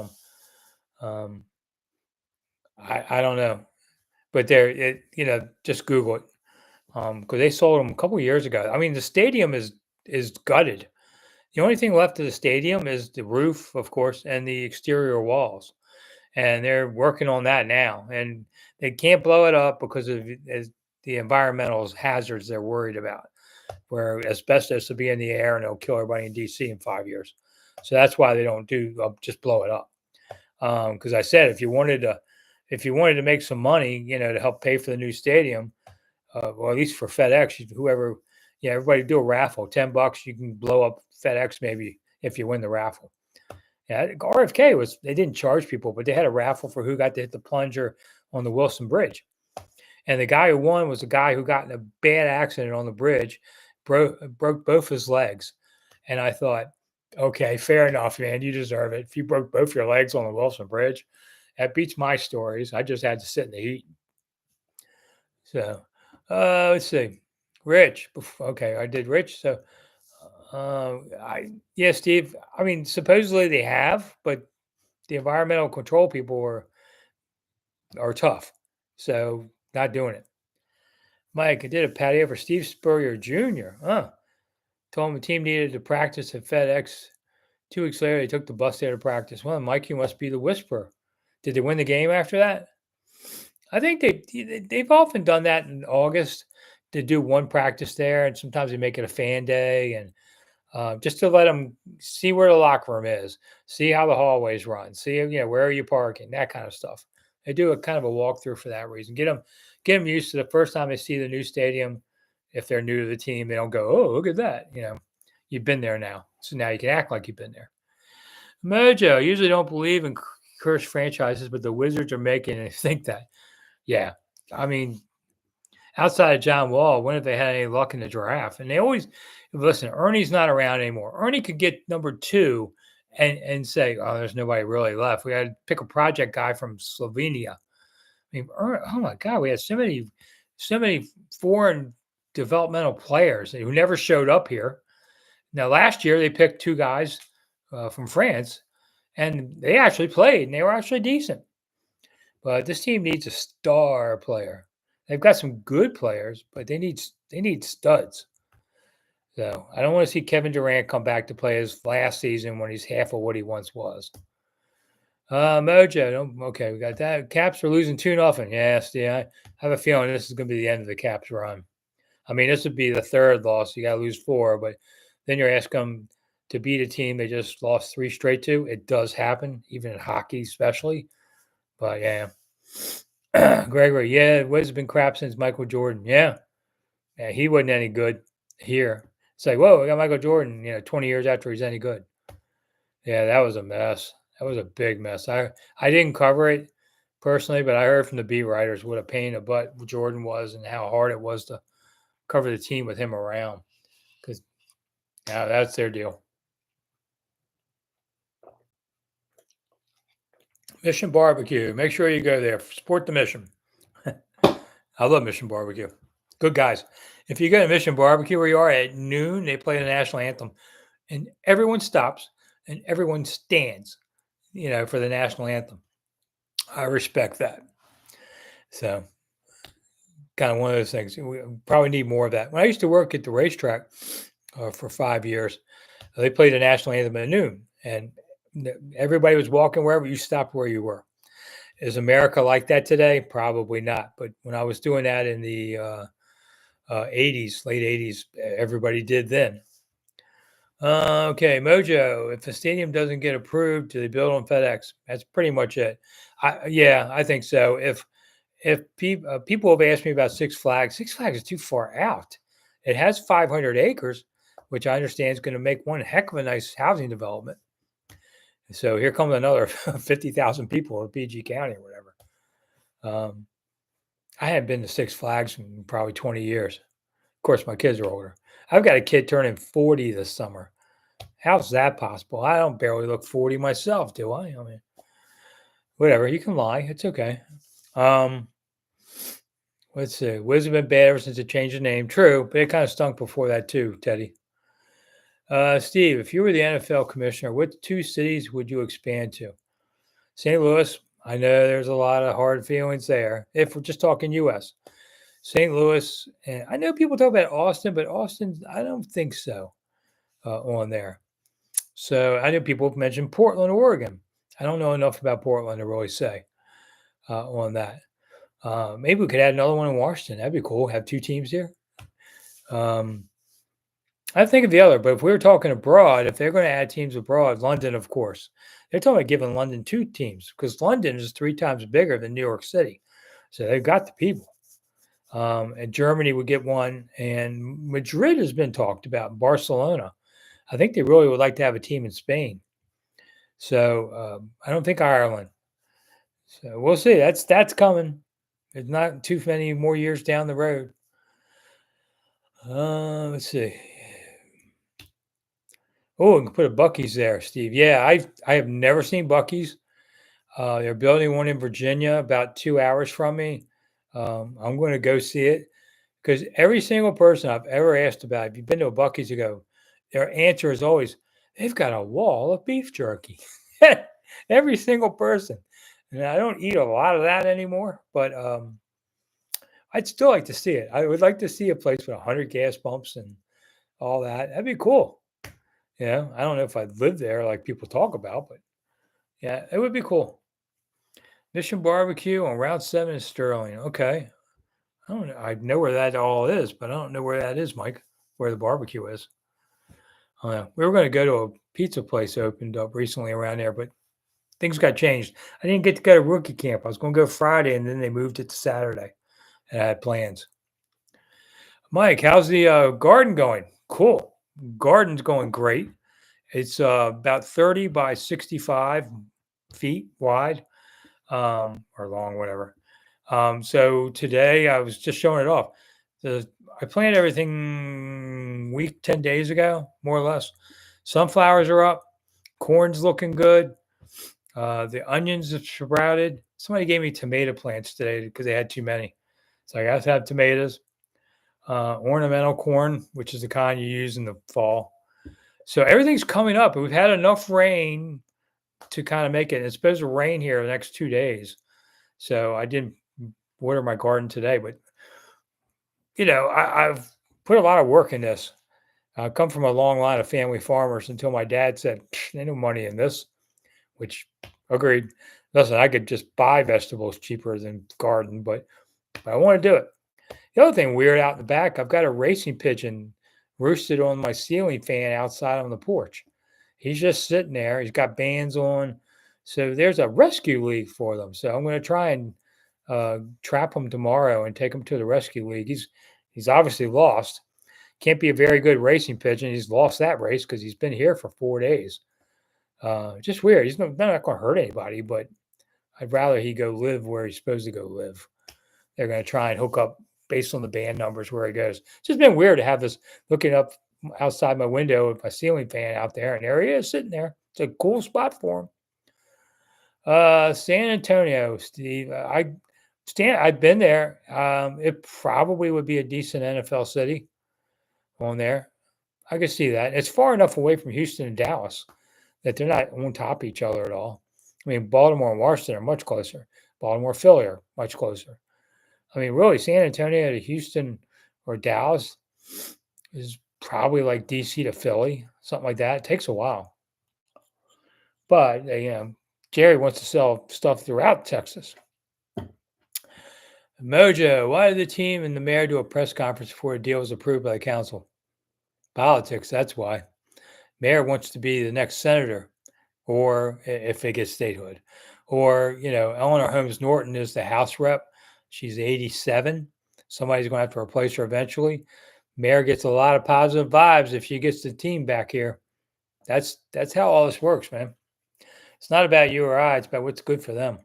them. I don't know, but just Google it because they sold them a couple of years ago. I mean, the stadium is gutted. The only thing left of the stadium is the roof, of course, and the exterior walls. And they're working on that now. And they can't blow it up because of the environmental hazards they're worried about, where asbestos will be in the air and it'll kill everybody in DC in 5 years. So that's why they don't just blow it up. Because I said if you wanted to make some money, to help pay for the new stadium, or at least for FedEx, everybody do a raffle, $10, you can blow up FedEx maybe if you win the raffle. Yeah, RFK they didn't charge people, but they had a raffle for who got to hit the plunger on the Wilson Bridge. And the guy who won was a guy who got in a bad accident on the bridge, broke both his legs. And I thought, okay, fair enough, man, you deserve it. If you broke both your legs on the Wilson Bridge, that beats my stories. I just had to sit in the heat. So let's see. Rich. Okay, I did Rich. So Steve. I mean, supposedly they have, but the environmental control people are tough. So not doing it. Mike, I did a patio for Steve Spurrier Jr. Told him the team needed to practice at FedEx. 2 weeks later, they took the bus there to practice. Well, Mike, you must be the whisperer. Did they win the game after that? I think they've often done that in August to do one practice there, and sometimes they make it a fan day, and just to let them see where the locker room is, see how the hallways run, see where are you parking, that kind of stuff. They do a kind of a walkthrough for that reason. Get them used to the first time they see the new stadium. If they're new to the team, they don't go, "Oh, look at that!" You've been there now, so now you can act like you've been there. Mojo, I usually don't believe in cursed franchises, but the Wizards are making it think that. Yeah. I mean, outside of John Wall, when have they had any luck in the draft? And they always listen, Ernie's not around anymore. Ernie could get number two and say, oh, there's nobody really left. We had to pick a project guy from Slovenia. I mean, oh my God, we had so many foreign developmental players who never showed up here. Now, last year they picked two guys from France, and they actually played, and they were actually decent. But this team needs a star player. They've got some good players, but they need studs. So I don't want to see Kevin Durant come back to play his last season when he's half of what he once was. Mojo, okay, we got that. Caps are losing 2-0. Yes, yeah. I have a feeling this is going to be the end of the Caps run. I mean, this would be the third loss. You got to lose 4, but then you're asking them to beat a team they just lost 3 straight to. It does happen, even in hockey, especially. But yeah. Gregory, yeah, Wiz has been crap since Michael Jordan. Yeah. Yeah, he wasn't any good here. It's like, whoa, we got Michael Jordan, 20 years after he's any good. Yeah, that was a mess. That was a big mess. I didn't cover it personally, but I heard from the beat writers what a pain in the butt Jordan was and how hard it was to cover the team with him around. Because now that's their deal. Mission Barbecue. Make sure you go there. Support the mission. I love Mission Barbecue. Good guys. If you go to Mission Barbecue where you are at noon, they play the national anthem, and everyone stops and everyone stands, for the national anthem. I respect that. So, kind of one of those things. We probably need more of that. When I used to work at the racetrack for 5 years, they played the national anthem at noon, and everybody was walking wherever you stopped where you were. Is America like that today? Probably not. But when I was doing that in the 80s, late 80s, everybody did then. Okay, Mojo. If the stadium doesn't get approved, do they build on FedEx? That's pretty much it. I think so. If people have asked me about Six Flags is too far out. It has 500 acres, which I understand is going to make one heck of a nice housing development. So here comes another 50,000 people in PG County or whatever. I haven't been to Six Flags in probably 20 years. Of course, my kids are older. I've got a kid turning 40 this summer. How's that possible? I don't barely look 40 myself, do I? I mean, whatever. You can lie. It's okay. Let's see. Wiz has been bad ever since it changed the name. True, but it kind of stunk before that too, Teddy. Steve, if you were the NFL commissioner, what 2 cities would you expand to? St. Louis. I know there's a lot of hard feelings there. If we're just talking U.S., St. Louis, and I know people talk about Austin, but Austin, I don't think so on there. So I know people have mentioned Portland, Oregon. I don't know enough about Portland to really say on that. Maybe we could add another one in Washington. That'd be cool. Have 2 teams here. I think of the other, but if we were talking abroad, if they're going to add teams abroad, London, of course, they're talking about giving London 2 teams because London is 3 times bigger than New York City. So they've got the people. And Germany would get 1. And Madrid has been talked about. Barcelona. I think they really would like to have a team in Spain. So I don't think Ireland. So we'll see. That's coming. It's not too many more years down the road. Let's see. Oh, we can put a Buc-ee's there, Steve. Yeah, I have never seen Buc-ee's. They're building one in Virginia, about 2 hours from me. I'm going to go see it because every single person I've ever asked about, if you've been to a Buc-ee's, you go, their answer is always, they've got a wall of beef jerky. Every single person. And I don't eat a lot of that anymore, but I'd still like to see it. I would like to see a place with 100 gas pumps and all that. That'd be cool. Yeah, I don't know if I'd live there like people talk about, but yeah, it would be cool. Mission Barbecue on Route 7 in Sterling. Okay. I don't know. I know where that all is, but I don't know where that is, Mike, where the barbecue is. We were going to go to a pizza place opened up recently around there, but things got changed. I didn't get to go to rookie camp. I was going to go Friday, and then they moved it to Saturday, and I had plans. Mike, how's the garden going? Cool. Garden's going great. It's about 30 by 65 feet wide, or long, whatever. So today I was just showing it off. The I planted everything week 10 days ago, more or less. Sunflowers are up, corn's looking good. The onions have sprouted. Somebody gave me tomato plants today because they had too many. So I got to have tomatoes. Ornamental corn, which is the kind you use in the fall. So everything's coming up. We've had enough rain to kind of make it. It's supposed to rain here the next 2 days. So I didn't water my garden today, but I've put a lot of work in this. I come from a long line of family farmers until my dad said, "There's no money in this," which agreed. Listen, I could just buy vegetables cheaper than garden, but I want to do it. The other thing weird out in the back, I've got a racing pigeon roosted on my ceiling fan outside on the porch. He's just sitting there. He's got bands on. So there's a rescue league for them. So I'm going to try and trap him tomorrow and take him to the rescue league. He's obviously lost. Can't be a very good racing pigeon. He's lost that race because he's been here for 4 days. Just weird. He's not going to hurt anybody, but I'd rather he go live where he's supposed to go live. They're going to try and hook up based on the band numbers where he goes. It's just been weird to have this looking up outside my window with my ceiling fan out there, and there he is sitting there. It's a cool spot for him. San Antonio, Steve. I've been there. It probably would be a decent NFL city on there. I can see that. It's far enough away from Houston and Dallas that they're not on top of each other at all. I mean, Baltimore and Washington are much closer. Baltimore, Philly are much closer. I mean, really, San Antonio to Houston or Dallas is probably like DC to Philly, something like that. It takes a while. But, Jerry wants to sell stuff throughout Texas. Mojo, why did the team and the mayor do a press conference before a deal was approved by the council? Politics, that's why. Mayor wants to be the next senator, or if they get statehood. Or, Eleanor Holmes Norton is the House rep. She's 87. Somebody's going to have to replace her eventually. Mayor gets a lot of positive vibes if she gets the team back here. That's how all this works, man. It's not about you or I. It's about what's good for them.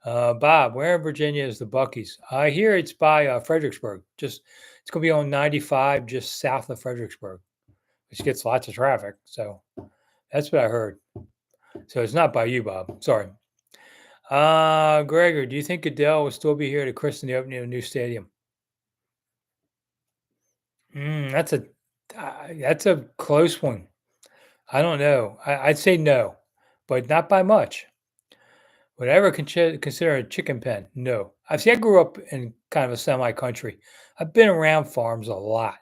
Bob, where in Virginia is the Bucky's? I hear it's by Fredericksburg. It's going to be on 95, just south of Fredericksburg, which gets lots of traffic. So that's what I heard. So it's not by you, Bob. Sorry. Gregor, do you think Goodell will still be here to christen the opening of a new stadium? That's a close one. I don't know. I'd say no, but not by much. Would I ever consider a chicken pen? No. I grew up in kind of a semi-country. I've been around farms a lot.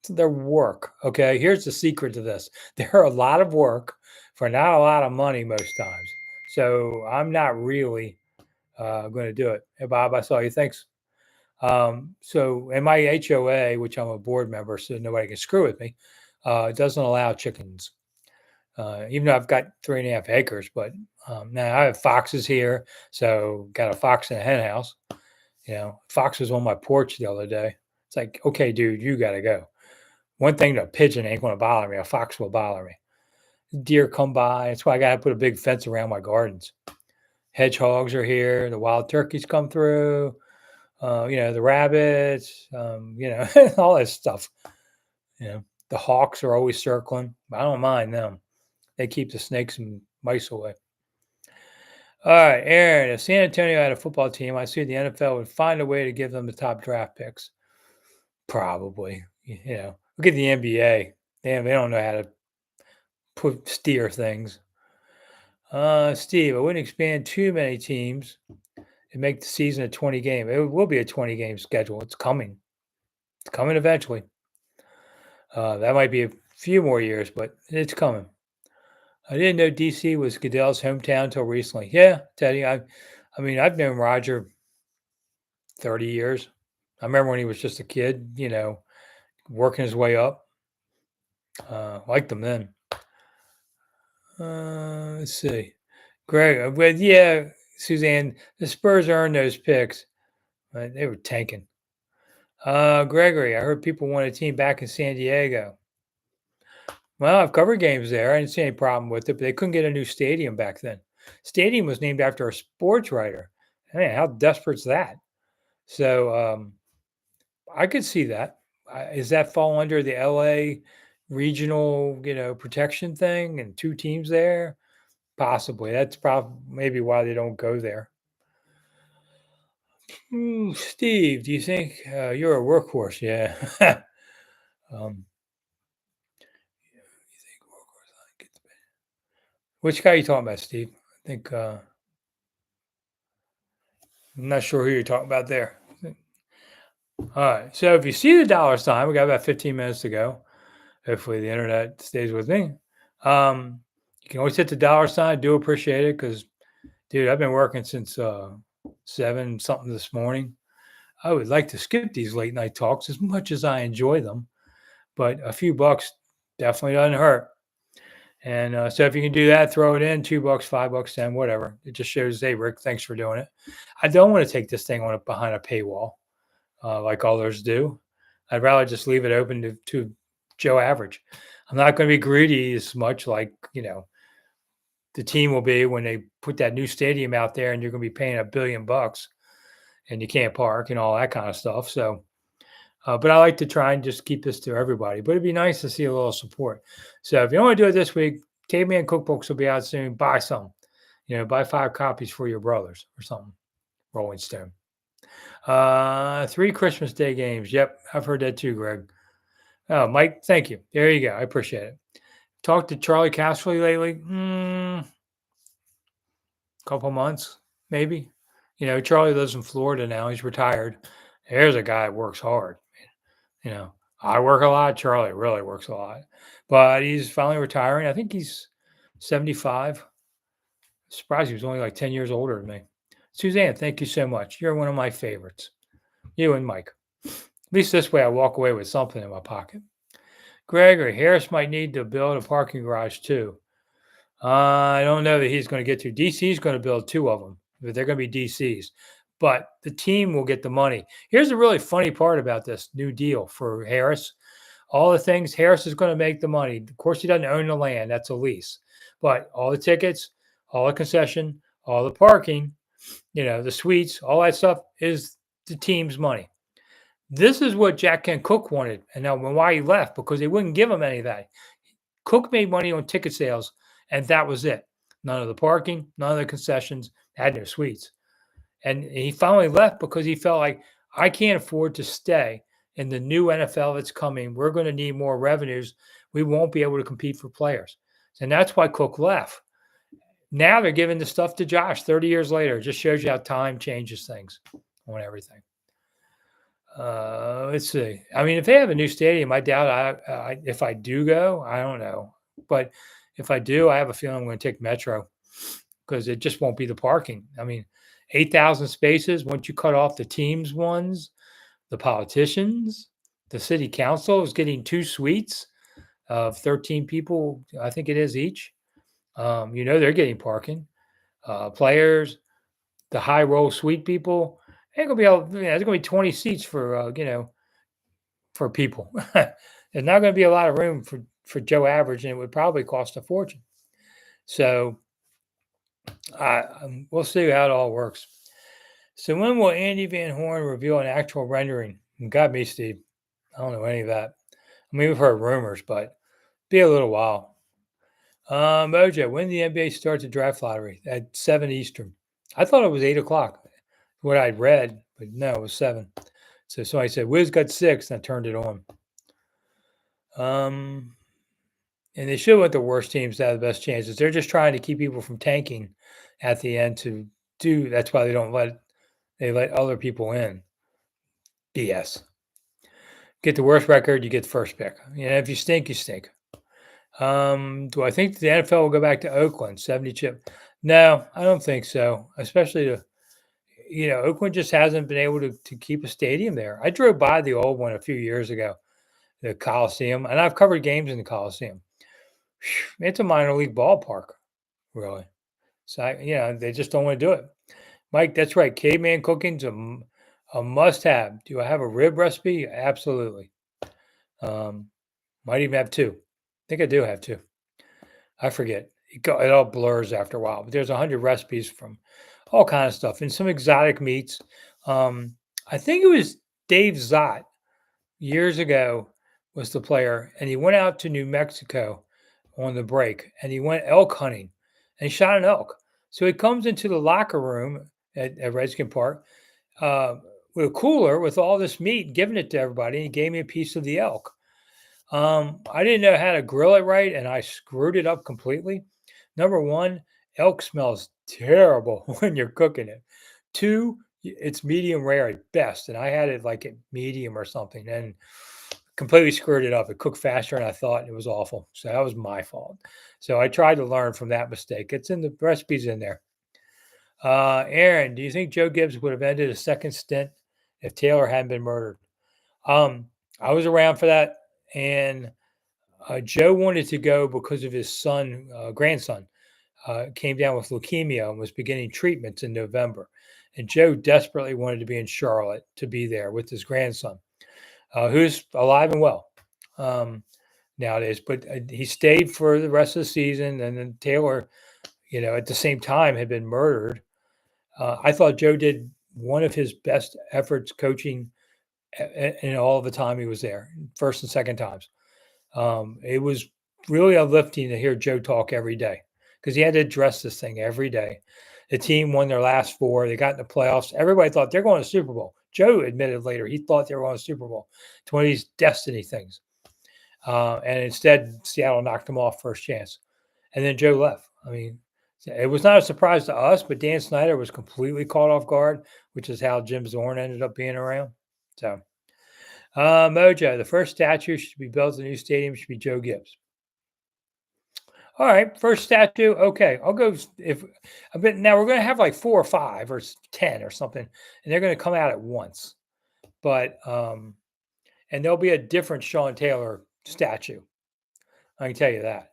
They're work. Okay. Here's the secret to this. They're a lot of work for not a lot of money most times. So I'm not really going to do it. Hey, Bob, I saw you. Thanks. So in my HOA, which I'm a board member, so nobody can screw with me, doesn't allow chickens. Even though I've got 3.5 acres, but now I have foxes here. So got a fox in a hen house. Fox was on my porch the other day. It's like, okay, dude, you got to go. One thing, a pigeon ain't going to bother me. A fox will bother me. Deer come by. That's why I got to put a big fence around my gardens. Hedgehogs are here. The wild turkeys come through. The rabbits. All this stuff. The hawks are always circling. I don't mind them. They keep the snakes and mice away. All right, Aaron, if San Antonio had a football team, I see the NFL would find a way to give them the top draft picks. Probably. Look at the NBA. Damn, they don't know how to steer things. Steve, I wouldn't expand too many teams and make the season a 20 game. It will be a 20 game schedule. It's coming. It's coming eventually. That might be a few more years, but it's coming. I didn't know DC was Goodell's hometown until recently. Yeah, Teddy. I've known Roger 30 years. I remember when he was just a kid, working his way up. Liked him then. Let's see. Greg, but yeah, Suzanne, the Spurs earned those picks. They were tanking. Gregory, I heard people want a team back in San Diego. Well, I've covered games there. I didn't see any problem with it, but they couldn't get a new stadium back then. Stadium was named after a sports writer. Man, how desperate's that? So I could see that. Does that fall under the LA regional, protection thing and two teams there? Possibly. That's probably maybe why they don't go there. Steve, do you think you're a workhorse? Yeah. um, you think workhorse line gets better? Which guy are you talking about, Steve? I think I'm not sure who you're talking about there. All right. So if you see the dollar sign, we got about 15 minutes to go. Hopefully the internet stays with me. You can always hit the dollar sign. Do appreciate it because, dude, I've been working since 7 something this morning. I would like to skip these late night talks as much as I enjoy them, but a few bucks definitely doesn't hurt. And so if you can do that, throw it in $2, $5, 10, whatever. It just shows, hey, Rick, thanks for doing it. I don't want to take this thing on behind a paywall like others do. I'd rather just leave it open to Joe Average. I'm not going to be greedy as much like, the team will be when they put that new stadium out there and you're going to be paying $1 billion and you can't park and all that kind of stuff. So, but I like to try and just keep this to everybody. But it'd be nice to see a little support. So if you don't want to do it this week, Caveman Cookbooks will be out soon. Buy some. Buy 5 copies for your brothers or something. Rolling Stone. 3 Christmas Day games. Yep, I've heard that too, Greg. Oh, Mike, thank you. There you go. I appreciate it. Talked to Charlie Casserly lately. Couple months, maybe. Charlie lives in Florida now. He's retired. There's a guy that works hard. You know, I work a lot. Charlie really works a lot, but he's finally retiring. I think he's 75. Surprised he was only like 10 years older than me. Suzanne, thank you so much. You're one of my favorites. You and Mike. At least this way I walk away with something in my pocket. Gregory, Harris might need to build a parking garage too. I don't know that he's going to get to. DC is going to build 2 of them, but they're going to be DCs. But the team will get the money. Here's the really funny part about this new deal for Harris. All the things, Harris is going to make the money. Of course, he doesn't own the land. That's a lease. But all the tickets, all the concession, all the parking, the suites, all that stuff is the team's money. This is what Jack Kent Cook wanted. And now why he left, because they wouldn't give him any of that. Cook made money on ticket sales, and that was it. None of the parking, none of the concessions, had no suites. And he finally left because he felt like, I can't afford to stay in the new NFL that's coming. We're going to need more revenues. We won't be able to compete for players. And that's why Cook left. Now they're giving the stuff to Josh 30 years later. It just shows you how time changes things on everything. Let's see. I mean, if they have a new stadium, I doubt if I do go, I don't know. But if I do, I have a feeling I'm going to take Metro because it just won't be the parking. I mean, 8,000 spaces. Once you cut off the teams ones, the politicians, the city council is getting 2 suites of 13 people. I think it is each. They're getting parking. Players, the high roll suite people, ain't gonna be able. There's gonna be 20 seats for for people. There's not gonna be a lot of room for Joe Average, and it would probably cost a fortune. So we'll see how it all works. So when will Andy Van Horn reveal an actual rendering? Got me, Steve. I don't know any of that. I mean, we've heard rumors, but be a little while. Mojo, when the NBA starts the draft lottery at 7 Eastern? I thought it was 8 o'clock. What I'd read, but no, it was 7. So somebody said, Wiz got 6, and I turned it on. And they should want the worst teams to have the best chances. They're just trying to keep people from tanking at the end to do. That's why they let other people in. BS. Get the worst record, you get the first pick. If you stink, you stink. Do I think the NFL will go back to Oakland, 70 chip? No, I don't think so. Especially Oakland just hasn't been able to keep a stadium there. I drove by the old one a few years ago, the Coliseum, and I've covered games in the Coliseum. It's a minor league ballpark, really. So, they just don't want to do it. Mike, that's right. Caveman cooking's a must-have. Do I have a rib recipe? Absolutely. Might even have 2. think I do have to. I forget. It all blurs after a while. But there's 100 recipes from all kind of stuff and some exotic meats. Um, I think it was Dave Zott years ago was the player, and he went out to New Mexico on the break, and he went elk hunting, and he shot an elk. So he comes into the locker room at Redskin Park uh, with a cooler with all this meat, giving it to everybody. And he gave me a piece of the elk. I didn't know how to grill it right, and I screwed it up completely. Number one, elk smells terrible when you're cooking it. Two, it's medium rare at best, and I had it like at medium or something, and completely screwed it up. It cooked faster than I thought, and it was awful. So that was my fault. So I tried to learn from that mistake. It's in the recipes in there. Aaron, do you think Joe Gibbs would have ended a second stint if Taylor hadn't been murdered? Um, I was around for that, and Joe wanted to go because of his son, grandson, came down with leukemia and was beginning treatments in November. And Joe desperately wanted to be in Charlotte to be there with his grandson, who's alive and well nowadays. But he stayed for the rest of the season. And then Taylor, at the same time had been murdered. I thought Joe did one of his best efforts coaching in all of the time he was there, first and second times. It was really uplifting to hear Joe talk every day because he had to address this thing every day. The team won their last four. They got in the playoffs. Everybody thought they're going to Super Bowl. Joe admitted later he thought they were going to Super Bowl. It's one of these destiny things. And instead, Seattle knocked them off first chance. And then Joe left. I mean, it was not a surprise to us, but Dan Snider was completely caught off guard, which is how Jim Zorn ended up being around. So, Mojo, the first statue should be built in the new stadium should be Joe Gibbs. All right, first statue. Okay, I'll go. If but now we're going to have like 4 or 5 or 10 or something, and they're going to come out at once. But and there'll be a different Sean Taylor statue. I can tell you that.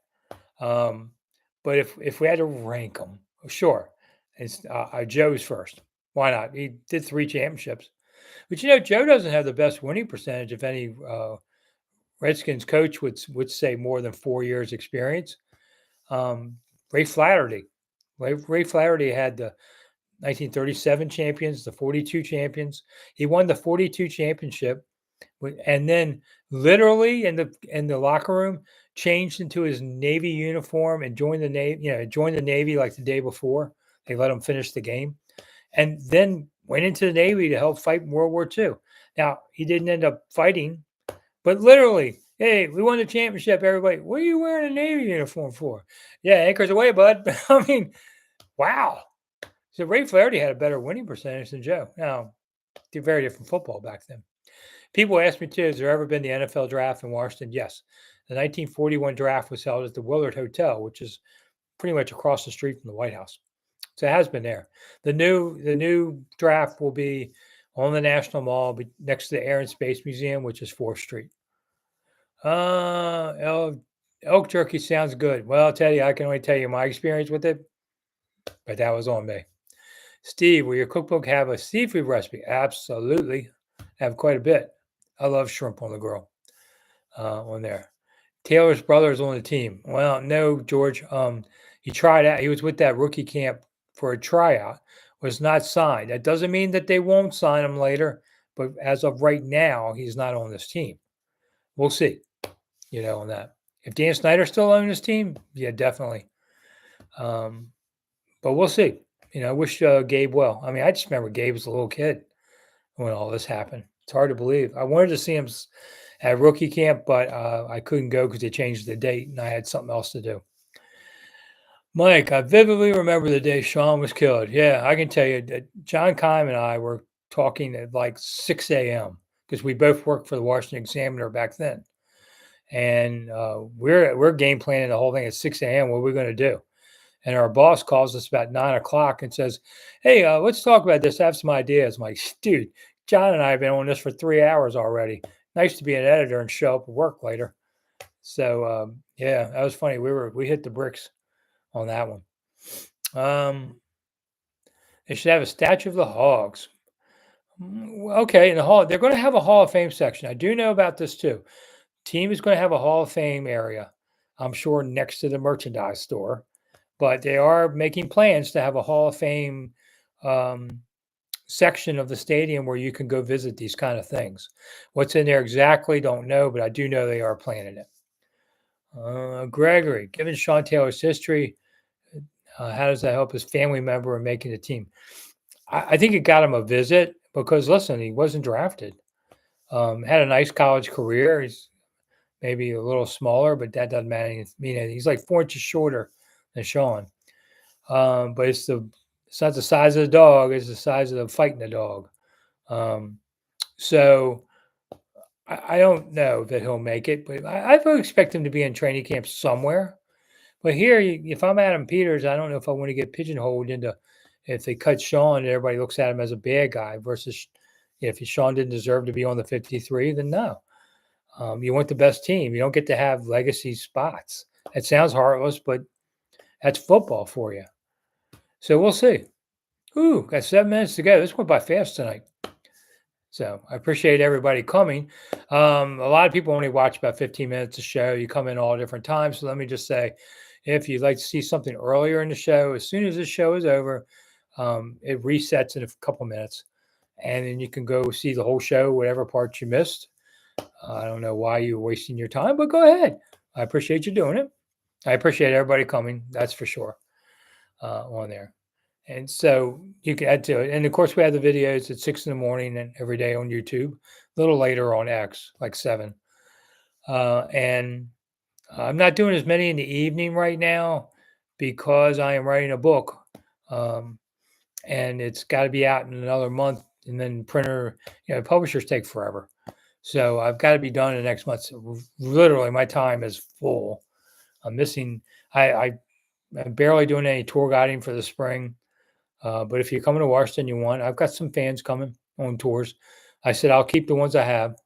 But if we had to rank them, sure, it's Joe's first. Why not? He did 3 championships, but Joe doesn't have the best winning percentage if any Redskins coach would say more than 4 years experience. Ray Flaherty. Ray Flaherty had the 1937 champions, the 42 champions. He won the 42 championship, and then literally in the locker room changed into his Navy uniform and joined the Navy. Joined the Navy like the day before. They let him finish the game, and then went into the Navy to help fight in World War II. Now he didn't end up fighting, but literally, hey, we won the championship. Everybody, what are you wearing a Navy uniform for? Yeah, anchors away, bud. I mean, wow. So Ray Flaherty had a better winning percentage than Joe. Now, they're very different football back then. People ask me too, has there ever been the NFL draft in Washington? Yes. The 1941 draft was held at the Willard Hotel, which is pretty much across the street from the White House. So it has been there. The new draft will be on the National Mall next to the Air and Space Museum, which is 4th Street. Elk jerky sounds good. Well, I'll tell you, I can only tell you my experience with it, but that was on me. Steve, will your cookbook have a seafood recipe? Absolutely. I have quite a bit. I love shrimp on the grill on there. Taylor's brother is on the team. Well, no, George. He tried out. He was with that rookie camp for a tryout. Was not signed. That doesn't mean that they won't sign him later. But as of right now, he's not on this team. We'll see. On that. If Dan Snider's still on his team, yeah, definitely. But we'll see. I wish Gabe well. I mean, I just remember Gabe was a little kid when all this happened. It's hard to believe. I wanted to see him at rookie camp, but I couldn't go because they changed the date and I had something else to do. Mike, I vividly remember the day Sean was killed. Yeah, I can tell you that John Keim and I were talking at like 6 a.m. because we both worked for the Washington Examiner back then. And we're game planning the whole thing at 6 a.m. What are we going to do? And our boss calls us about 9 o'clock and says, hey, let's talk about this. I have some ideas. I'm like, dude, John and I have been on this for 3 hours already. Nice to be an editor and show up at work later. So, yeah, that was funny. We hit the bricks on that one. They should have a statue of the Hogs. Okay, in the hall, they're going to have a Hall of Fame section. I do know about this too. Team is going to have a Hall of Fame area. I'm sure next to the merchandise store. But they are making plans to have a Hall of Fame um, section of the stadium where you can go visit these kind of things. What's in there exactly, don't know, but I do know they are planning it. Gregory, given Sean Taylor's history, how does that help his family member in making the team? I think it got him a visit because, listen, he wasn't drafted. Had a nice college career. He's maybe a little smaller, but that doesn't mean anything. He's like 4 inches shorter than Sean. But it's not the size of the dog; it's the size of the fighting the dog. So I don't know that he'll make it, but I would expect him to be in training camp somewhere. But here, if I'm Adam Peters, I don't know if I want to get pigeonholed into if they cut Sean and everybody looks at him as a bad guy versus if Sean didn't deserve to be on the 53, then no. You want the best team. You don't get to have legacy spots. It sounds heartless, but that's football for you. So we'll see. Ooh, got 7 minutes to go. This went by fast tonight. So I appreciate everybody coming. A lot of people only watch about 15 minutes a show. You come in all different times. So let me just say, if you'd like to see something earlier in the show, as soon as the show is over, it resets in a couple minutes. And then you can go see the whole show, whatever parts you missed. I don't know why you're wasting your time, but go ahead. I appreciate you doing it. I appreciate everybody coming. That's for sure on there. And so you can add to it. And of course, we have the videos at 6 in the morning and every day on YouTube, a little later on X, like 7. And I'm not doing as many in the evening right now because I am writing a book. And it's got to be out in another month. And then publishers take forever. So I've got to be done in the next month. So literally, my time is full. I'm missing. I'm barely doing any tour guiding for the spring. But if you're coming to Washington, I've got some fans coming on tours. I said I'll keep the ones I have.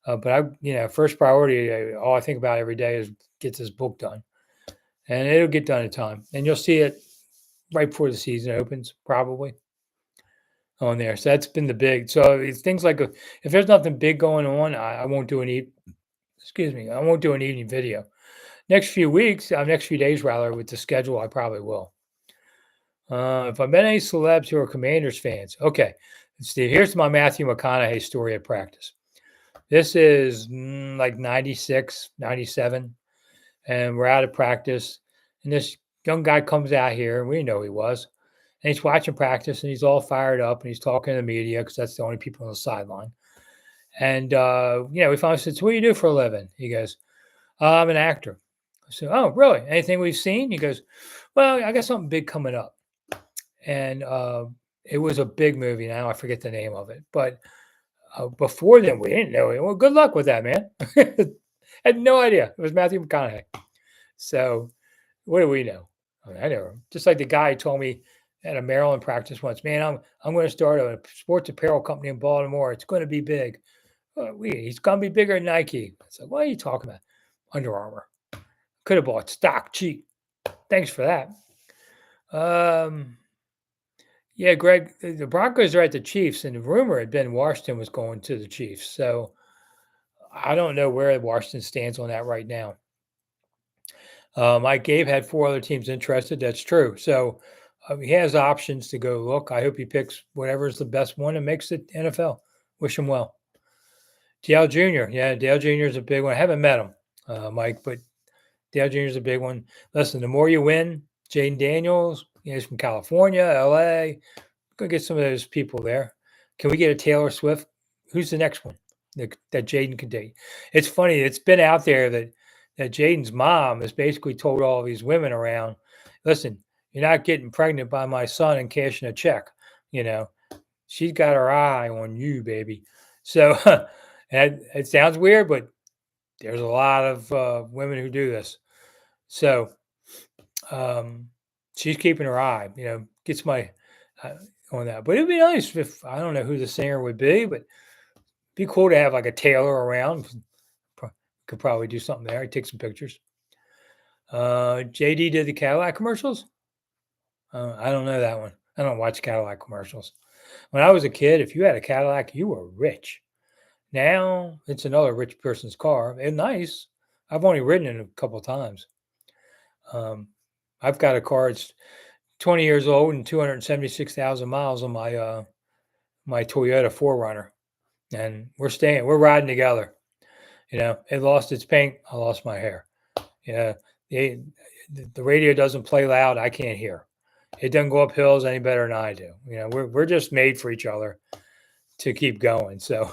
But first priority, all I think about every day is get this book done, and it'll get done in time. And you'll see it right before the season opens, probably on there. So that's been the big. So it's things like if there's nothing big going on, I won't do I won't do an evening video. Next few days rather, with the schedule, I probably will. If I've met any celebs who are Commanders fans, okay. Steve, here's my Matthew McConaughey story at practice. This is like 96, 97, and we're out of practice. And this young guy comes out here, and we know he was. And he's watching practice, and he's all fired up, and he's talking to the media because that's the only people on the sideline. And, we finally said, so what do you do for a living? He goes, I'm an actor. I said, oh, really? Anything we've seen? He goes, well, I got something big coming up. And it was a big movie. Now I forget the name of it. But before then, we didn't know it. Well, good luck with that, man. Had no idea. It was Matthew McConaughey. So what do we know? I know him. Just like the guy told me at a Maryland practice once, man, I'm going to start a sports apparel company in Baltimore. It's going to be big. He's going to be bigger than Nike. I said, what are you talking about? Under Armour. Could have bought stock cheap. Thanks for that. Yeah, Greg, the Broncos are at the Chiefs, and the rumor had been Washington was going to the Chiefs. So I don't know where Washington stands on that right now. Mike Gabe had 4 other teams interested. That's true. So he has options to go look. I hope he picks whatever's the best one and makes it NFL. Wish him well. Dale Jr. Yeah, Dale Jr. is a big one. I haven't met him, Mike, but Dale Jr. is a big one. Listen, the more you win, Jaden Daniels, he's from California, LA. Go get some of those people there. Can we get a Taylor Swift? Who's the next one that Jaden can date? It's funny. It's been out there that Jaden's mom has basically told all these women around, listen, you're not getting pregnant by my son and cashing a check. She's got her eye on you, baby. So and it sounds weird, but there's a lot of women who do this. So she's keeping her eye, gets my on that. But it'd be nice if, I don't know who the singer would be, but it'd be cool to have like a Taylor around. Could probably do something there. I'd take some pictures. JD did the Cadillac commercials. I don't know that one. I don't watch Cadillac commercials. When I was a kid, if you had a Cadillac, you were rich. Now it's another rich person's car. It's nice, I've only ridden it a couple times. I've got a car. It's 20 years old and 276,000 miles on my Toyota 4Runner, and we're riding together. It lost its paint. I lost my hair. Yeah, the the radio doesn't play loud. I can't hear. It doesn't go up hills any better than I do. We're just made for each other to keep going. So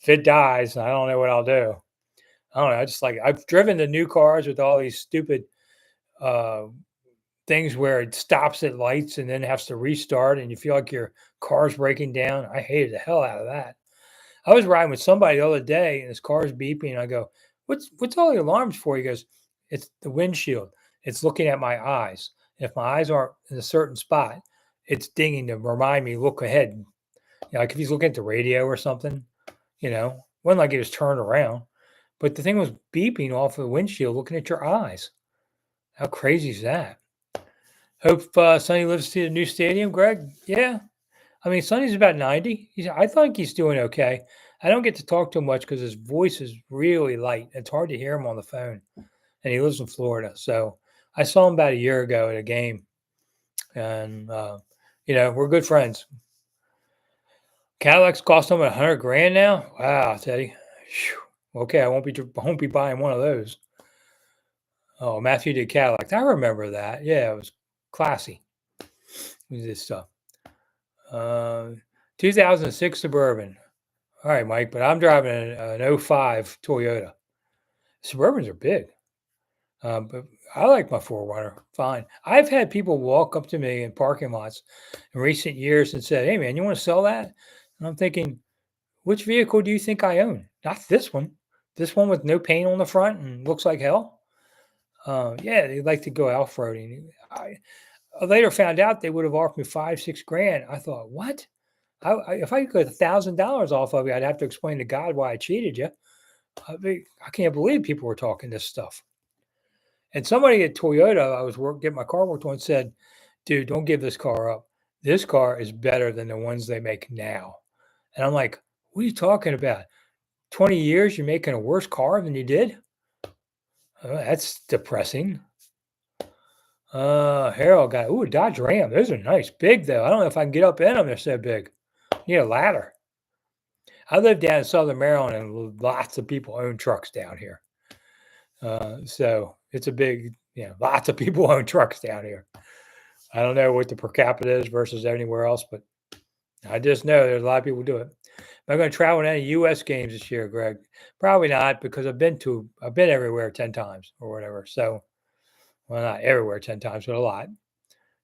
if it dies, I don't know what I'll do. I don't know. I've driven the new cars with all these stupid uh, things where it stops at lights and then has to restart, and you feel like your car's breaking down. I hated the hell out of that. I was riding with somebody the other day, and his car's beeping. And I go, "What's all the alarms for?" He goes, "It's the windshield. It's looking at my eyes. And if my eyes aren't in a certain spot, it's dinging to remind me look ahead. Like if he's looking at the radio or something, wasn't like he was turned around, but the thing was beeping off of the windshield, looking at your eyes. How crazy is that?" Hope Sonny lives to see the new stadium, Greg. Yeah, I mean, Sonny's about 90. I think he's doing okay. I don't get to talk to him much because his voice is really light. It's hard to hear him on the phone, and he lives in Florida. So I saw him about a year ago at a game, and we're good friends. Cadillacs cost him 100 grand now. Wow, Teddy. Whew. Okay, I won't be buying one of those. Oh, Matthew did Cadillac. I remember that. Yeah, it was classy. This stuff. 2006 Suburban. All right, Mike, but I'm driving an 05 Toyota. Suburbans are big, but I like my 4Runner. Fine. I've had people walk up to me in parking lots in recent years and said, "Hey, man, you want to sell that?" And I'm thinking, which vehicle do you think I own? Not this one. This one with no paint on the front and looks like hell. Yeah, they like to go off-roading. I later found out they would have offered me 5-6 grand. I thought, what? If I could get $1,000 off of you, I'd have to explain to God why I cheated you. I can't believe people were talking this stuff. And somebody at Toyota, I was getting my car worked on, said, "Dude, don't give this car up. This car is better than the ones they make now." And I'm like, "What are you talking about? 20 years, you're making a worse car than you did?" That's depressing. Harold got, ooh, Dodge Ram. Those are nice. Big, though. I don't know if I can get up in them. They're so big. Need a ladder. I live down in Southern Maryland, and lots of people own trucks down here. So it's a big, lots of people own trucks down here. I don't know what the per capita is versus anywhere else, but I just know there's a lot of people do it. Am I going to travel to any U.S. games this year, Greg? Probably not, because I've been everywhere 10 times or whatever. So, well, not everywhere 10 times, but a lot.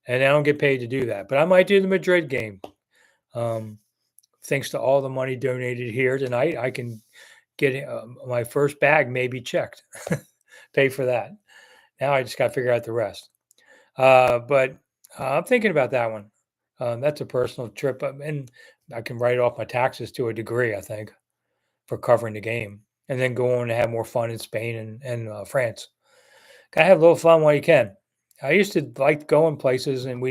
And I don't get paid to do that. But I might do the Madrid game. Thanks to all the money donated here tonight, I can get my first bag maybe checked. Pay for that. Now I just got to figure out the rest. But I'm thinking about that one. That's a personal trip, and I can write off my taxes to a degree, I think, for covering the game, and then go on to have more fun in Spain and France. Gotta have a little fun while you can. I used to like going places, and a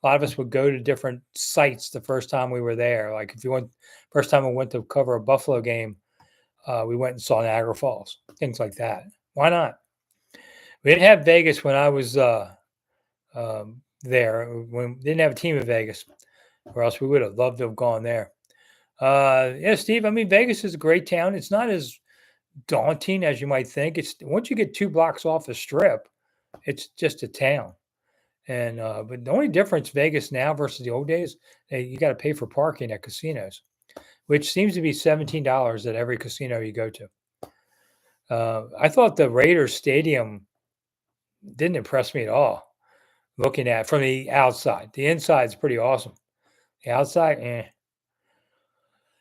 lot of us would go to different sites the first time we were there. Like if you went, first time we went to cover a Buffalo game, we went and saw Niagara Falls, things like that. Why not? We didn't have Vegas when I was there. When didn't have a team in Vegas, or else we would have loved to have gone there. Yeah, Steve. I mean, Vegas is a great town. It's not as daunting as you might think. It's once you get 2 blocks off the strip, it's just a town. And but the only difference Vegas now versus the old days, you got to pay for parking at casinos, which seems to be $17 at every casino you go to. I thought the Raiders stadium didn't impress me at all. Looking at from the outside, the inside is pretty awesome. The outside,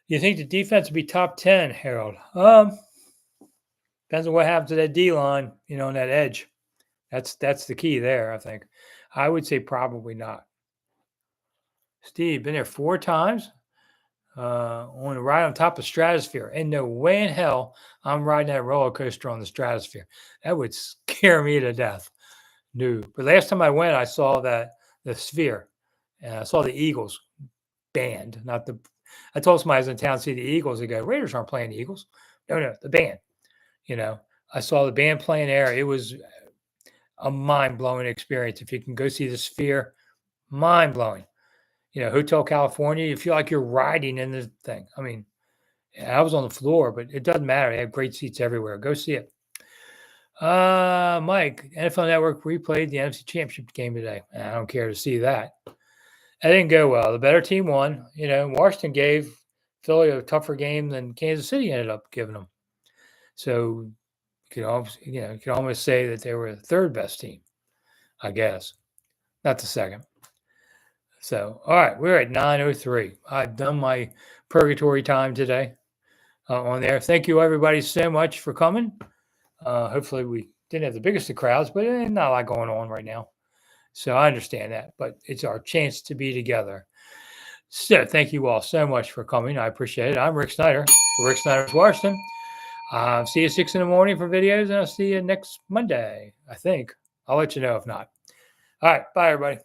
You think the defense would be top 10, Harold? Depends on what happens to that D line, on that edge. That's the key there, I think. I would say probably not. Steve, been there 4 times. On a ride on top of Stratosphere. And no way in hell I'm riding that roller coaster on the Stratosphere. That would scare me to death. No. But last time I went, I saw the Sphere. And I saw the Eagles band, not the. I told somebody I was in town to see the Eagles. They go, Raiders aren't playing the Eagles. No, the band. I saw the band playing there. It was a mind-blowing experience. If you can go see the Sphere, mind-blowing. Hotel California, you feel like you're riding in the thing. I mean, I was on the floor, but it doesn't matter. They have great seats everywhere. Go see it. Mike, NFL Network replayed the NFC Championship game today. I don't care to see that. That didn't go well. The better team won. Washington gave Philly a tougher game than Kansas City ended up giving them. So you can almost say that they were the third best team, I guess, not the second. So, all right, we're at 9:03. I've done my purgatory time today on there. Thank you, everybody, so much for coming. Hopefully, we didn't have the biggest of crowds, but not a lot going on right now. So I understand that, but it's our chance to be together. So thank you all so much for coming. I appreciate it. I'm Rick Snider for Rick Snider's Washington. See you 6 in the morning for videos, and I'll see you next Monday, I think. I'll let you know if not. All right. Bye, everybody.